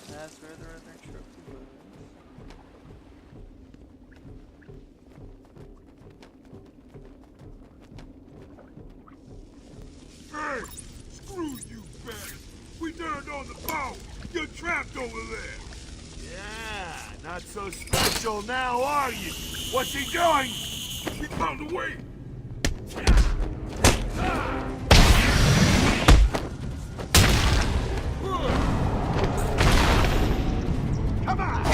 That's where the other trophy was. Hey! Screw you, Beck! We turned on the boat! You're trapped over there! Yeah, not so special now, are you? What's he doing? He found a way! Come on!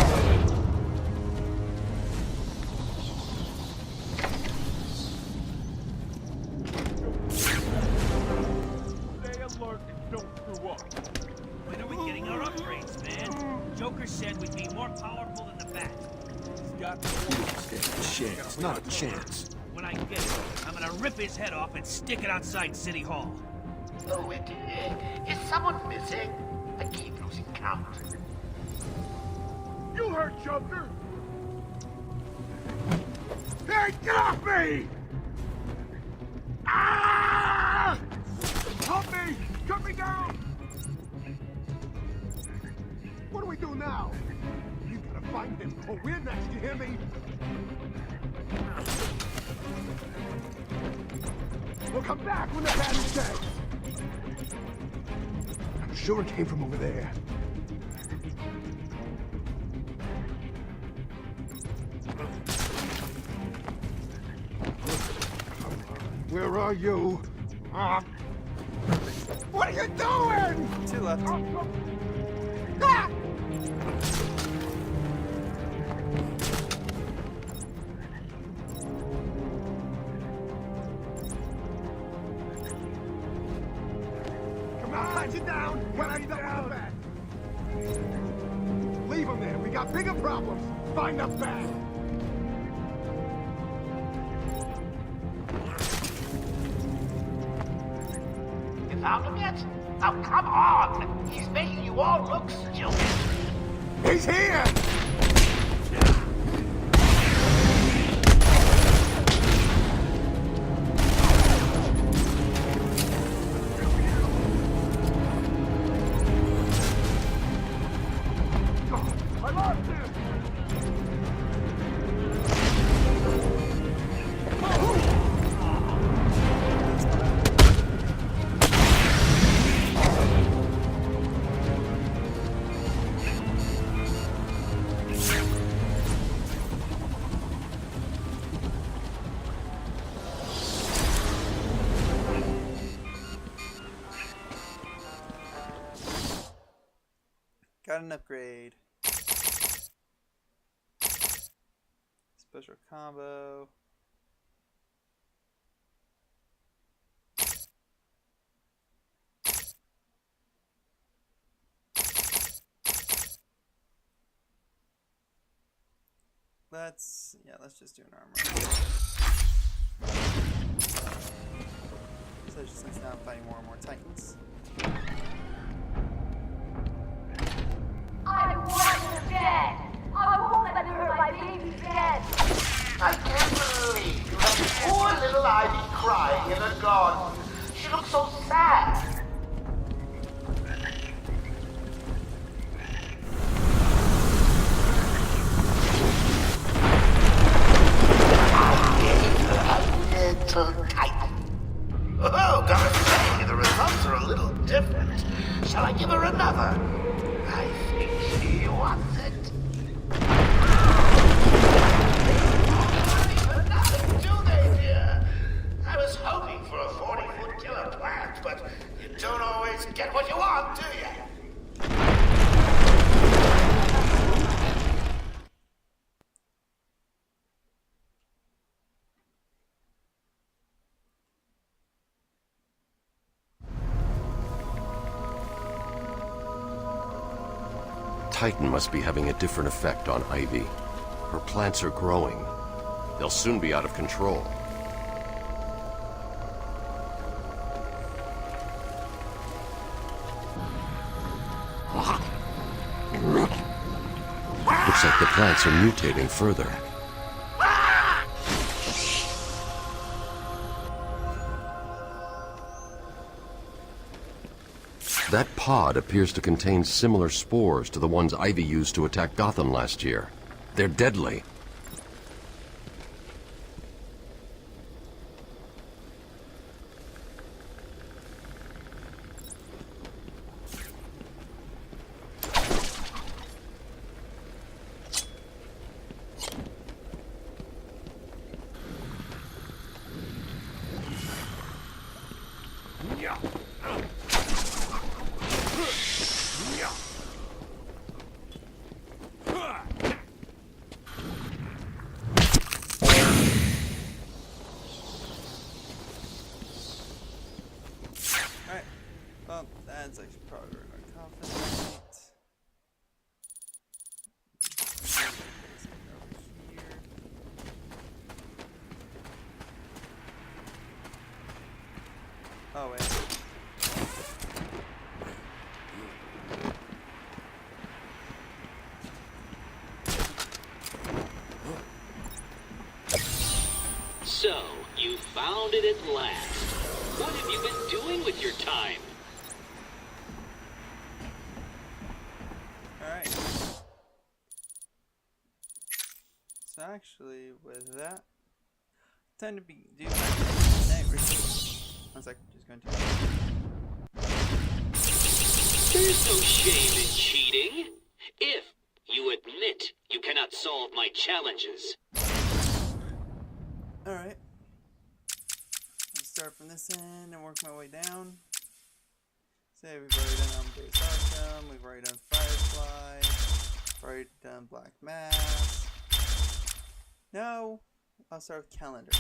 Stay alert and don't screw up. When are we getting our upgrades, man? Joker said we'd be more powerful than the Bat. He's got no chance, not a chance. When I get it, I'm gonna rip his head off and stick it outside City Hall. Oh, is someone missing? I keep losing count. You heard Joker! Hey, get off me! Ah! Help me! Cut me down! What do we do now? You gotta find him, or we're next, you hear me? We'll come back when the Bat is dead! I'm sure it came from over there. Where are you? What are you doing? Two left. Ah! Come on, punch it down. When I'm down. Back. Leave him there. We got bigger problems. Find the Bat. Found him yet? Oh, come on! He's making you all look stupid. He's here! I lost him! got an upgrade. Special combo. Let's just do an armor. So just since now I'm fighting more and more Titans. I want her dead! I won't let her hurt my baby dead! I can't believe you let poor little Ivy crying in the garden. She looks so sad. Little Titan. Oh, gotta say, the results are a little different. Shall I give her another? I think she wants it. Nothing, do they, dear? I was hoping for a 40-foot killer plant, but you don't always get what you want, do you? Titan must be having a different effect on Ivy. Her plants are growing. They'll soon be out of control. Looks like the plants are mutating further. That pod appears to contain similar spores to the ones Ivy used to attack Gotham last year. They're deadly. Well, that's actually probably where my confidence. Oh wait. So, you found it at last. What have you been doing with your time? Alright. So actually, with that, tend to be do night routine. I was like, just going to. There's no shame in cheating. If you admit you cannot solve my challenges. Alright. I'll start from this end and work my way down. Say we've already done Base Arkham, we've already done Firefly, we've already done Black Mass. No, I'll start with Calendar.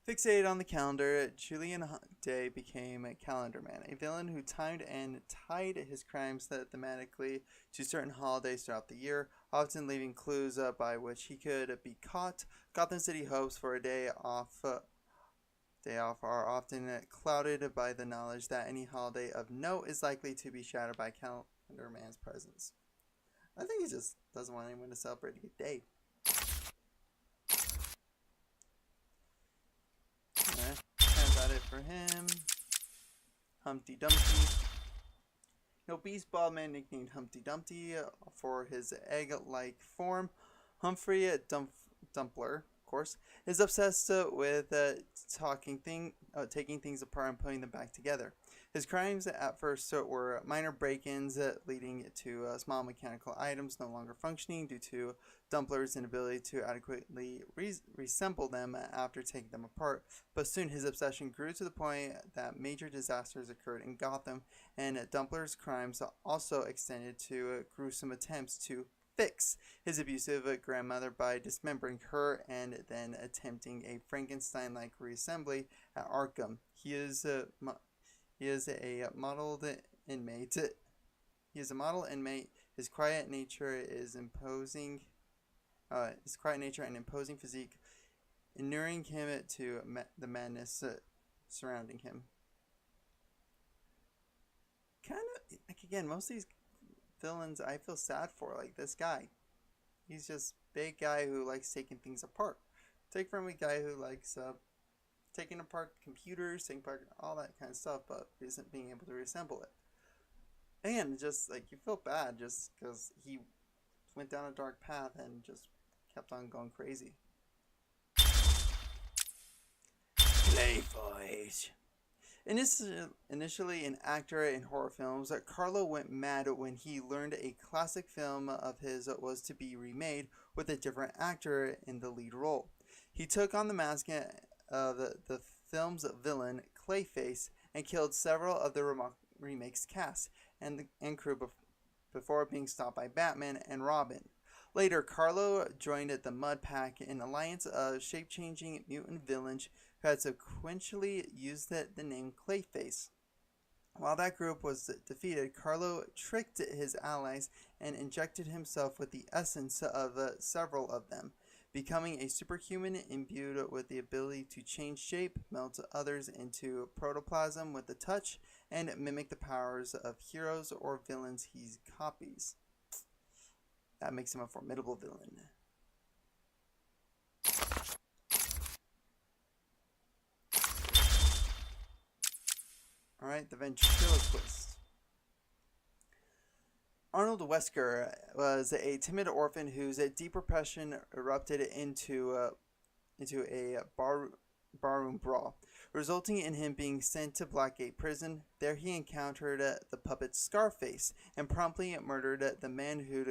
Fixated on the calendar, Julian Day became a Calendar Man, a villain who timed and tied his crimes thematically to certain holidays throughout the year, often leaving clues by which he could be caught. Gotham City hopes for a day off are often clouded by the knowledge that any holiday of note is likely to be shadowed by Calendar Man's presence. I think he just doesn't want anyone to celebrate a good day. That's about it for him. Humpty Dumpty. An obese bald man nicknamed Humpty Dumpty for his egg-like form. Humphrey Dumpler, of course, is obsessed with taking things apart and putting them back together. His crimes at first were minor break-ins leading to small mechanical items no longer functioning due to Dumpler's inability to adequately reassemble them after taking them apart, but soon his obsession grew to the point that major disasters occurred in Gotham, and Dumpler's crimes also extended to gruesome attempts to fix his abusive grandmother by dismembering her and then attempting a Frankenstein-like reassembly at Arkham. He is a modeled inmate. He is a model inmate. His quiet nature is imposing. His quiet nature and imposing physique, inuring him to the madness surrounding him. Kind of like, again, most of these villains I feel sad for. Like this guy, he's just big guy who likes taking things apart. Take from a guy who likes taking apart computers, taking apart all that kind of stuff, but isn't being able to reassemble it. And just like you feel bad just because he went down a dark path and just kept on going crazy. Clayface. Initially an actor in horror films, Carlo went mad when he learned a classic film of his was to be remade with a different actor in the lead role. He took on the mask of the film's villain, Clayface, and killed several of the remake's cast and crew before being stopped by Batman and Robin. Later, Carlo joined the Mud Pack, an alliance of shape-changing mutant villains who had sequentially used the name Clayface. While that group was defeated, Carlo tricked his allies and injected himself with the essence of several of them, becoming a superhuman imbued with the ability to change shape, melt others into protoplasm with a touch, and mimic the powers of heroes or villains he copies. That makes him a formidable villain. Alright, the ventriloquist. Arnold Wesker was a timid orphan whose deep repression erupted into a barroom brawl, resulting in him being sent to Blackgate Prison. There he encountered the puppet Scarface and promptly murdered the man who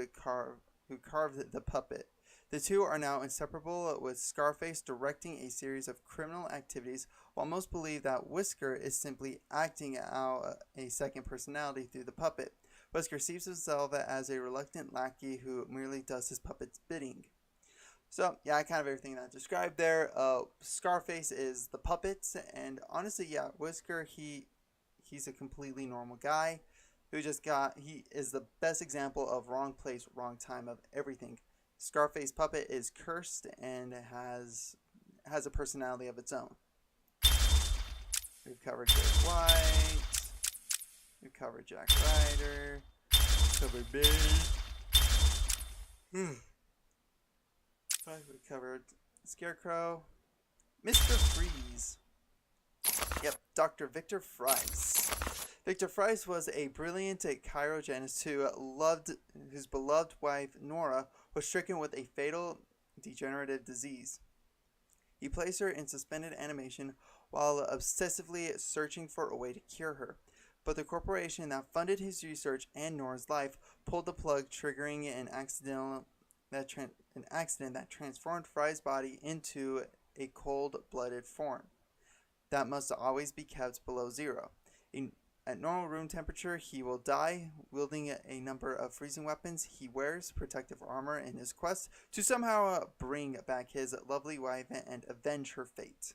carved the puppet. The two are now inseparable, with Scarface directing a series of criminal activities, while most believe that Whisker is simply acting out a second personality through the puppet. Whisker sees himself as a reluctant lackey who merely does his puppet's bidding. So, yeah, kind of everything that I described there. Scarface is the puppet, and honestly, yeah, Whisker, he's a completely normal guy who he is the best example of wrong place, wrong time of everything. Scarface puppet is cursed and has a personality of its own. We've covered Jay White. We've covered Jack Ryder. Covered Big. We covered Scarecrow. Mr. Freeze. Yep, Dr. Victor Fries. Victor Fries was a brilliant chirogenist whose beloved wife, Nora, was stricken with a fatal degenerative disease. He placed her in suspended animation while obsessively searching for a way to cure her. But the corporation that funded his research and Nora's life pulled the plug, triggering an accident that transformed Fry's body into a cold-blooded form that must always be kept below zero. At normal room temperature, he will die, wielding a number of freezing weapons. He wears protective armor in his quest to somehow bring back his lovely wife and avenge her fate,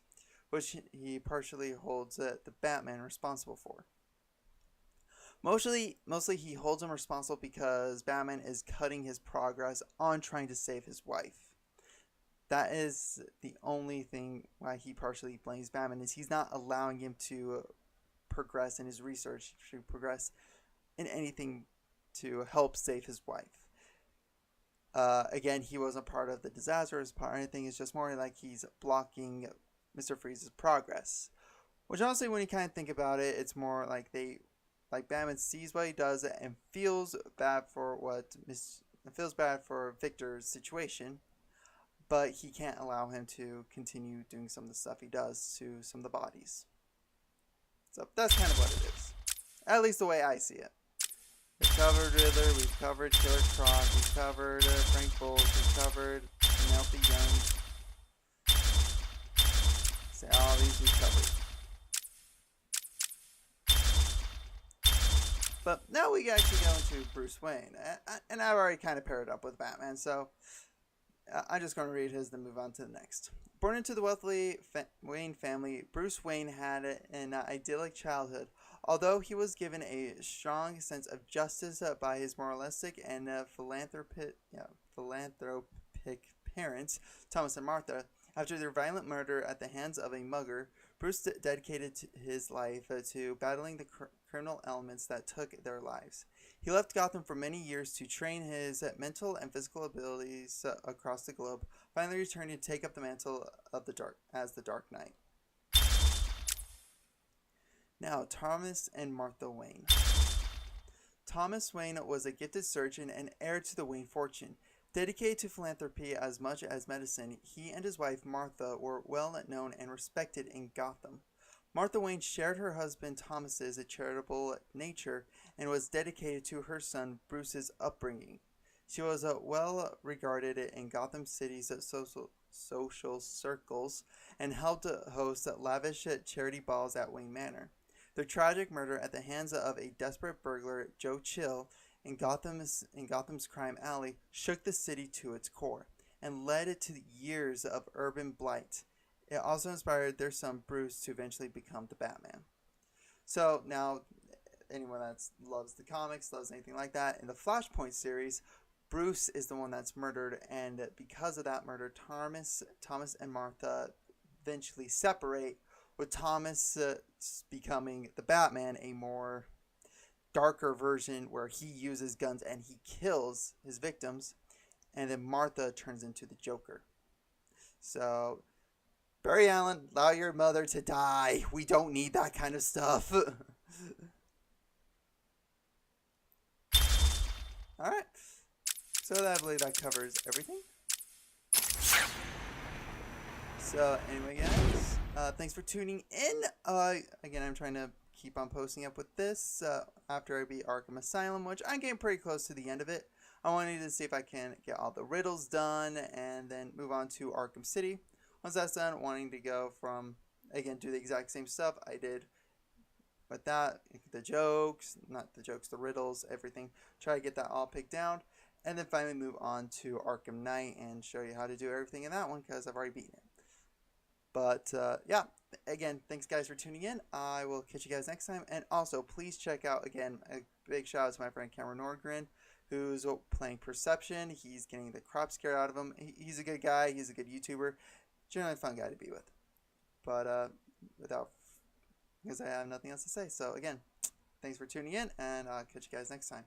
which he partially holds the Batman responsible for. Mostly he holds him responsible because Batman is cutting his progress on trying to save his wife. That is the only thing why he partially blames Batman, is he's not allowing him to progress in his research, to progress in anything to help save his wife. Again, he wasn't part of the disastrous part or anything. It's just more like he's blocking Mr. Freeze's progress. Which honestly, when you kind of think about it, it's more like Batman sees what he does and feels bad for Victor's situation, but he can't allow him to continue doing some of the stuff he does to some of the bodies. So that's kind of what it is. At least the way I see it. We've covered Riddler, we've covered Killer Croc, we've covered Frank Bolt, we've covered Penelope Young. So all these we've covered. But now we actually go into Bruce Wayne. And I've already kind of paired it up with Batman, so I'm just going to read his and move on to the next. Born into the wealthy Wayne family, Bruce Wayne had an idyllic childhood. Although he was given a strong sense of justice by his moralistic and philanthropic parents, Thomas and Martha, after their violent murder at the hands of a mugger, Bruce dedicated his life to battling the criminal elements that took their lives. He left Gotham for many years to train his mental and physical abilities across the globe, finally returning to take up the mantle of the Dark Knight. Now, Thomas and Martha Wayne. Thomas Wayne was a gifted surgeon and heir to the Wayne fortune. Dedicated to philanthropy as much as medicine, he and his wife Martha were well known and respected in Gotham. Martha Wayne shared her husband Thomas's charitable nature and was dedicated to her son Bruce's upbringing. She was well regarded in Gotham City's social circles and helped host lavish charity balls at Wayne Manor. Their tragic murder at the hands of a desperate burglar, Joe Chill, in Gotham's crime alley shook the city to its core and led it to years of urban blight. It also inspired their son Bruce to eventually become the Batman. So now, anyone that loves the comics, loves anything like that, in the Flashpoint series, Bruce is the one that's murdered, and because of that murder, Thomas and Martha eventually separate, with Thomas becoming the Batman, a more darker version where he uses guns and he kills his victims, and then Martha turns into the Joker. So, Barry Allen, allow your mother to die. We don't need that kind of stuff. Alright. So I believe that covers everything. So anyway guys, thanks for tuning in. Again, I'm trying to keep on posting up with this after I beat Arkham Asylum, which I'm getting pretty close to the end of it. I wanted to see if I can get all the riddles done and then move on to Arkham City. Once that's done, wanting to go from, again, do the exact same stuff I did with that, the riddles, everything. Try to get that all picked down, and then finally move on to Arkham Knight and show you how to do everything in that one because I've already beaten it. But, yeah, again, thanks guys for tuning in. I will catch you guys next time, and also, please check out, again, a big shout out to my friend Cameron Nordgren, who's playing Perception. He's getting the crap scared out of him. He's a good guy. He's a good YouTuber. Generally a fun guy to be with. But because I have nothing else to say. So again, thanks for tuning in, and I'll catch you guys next time.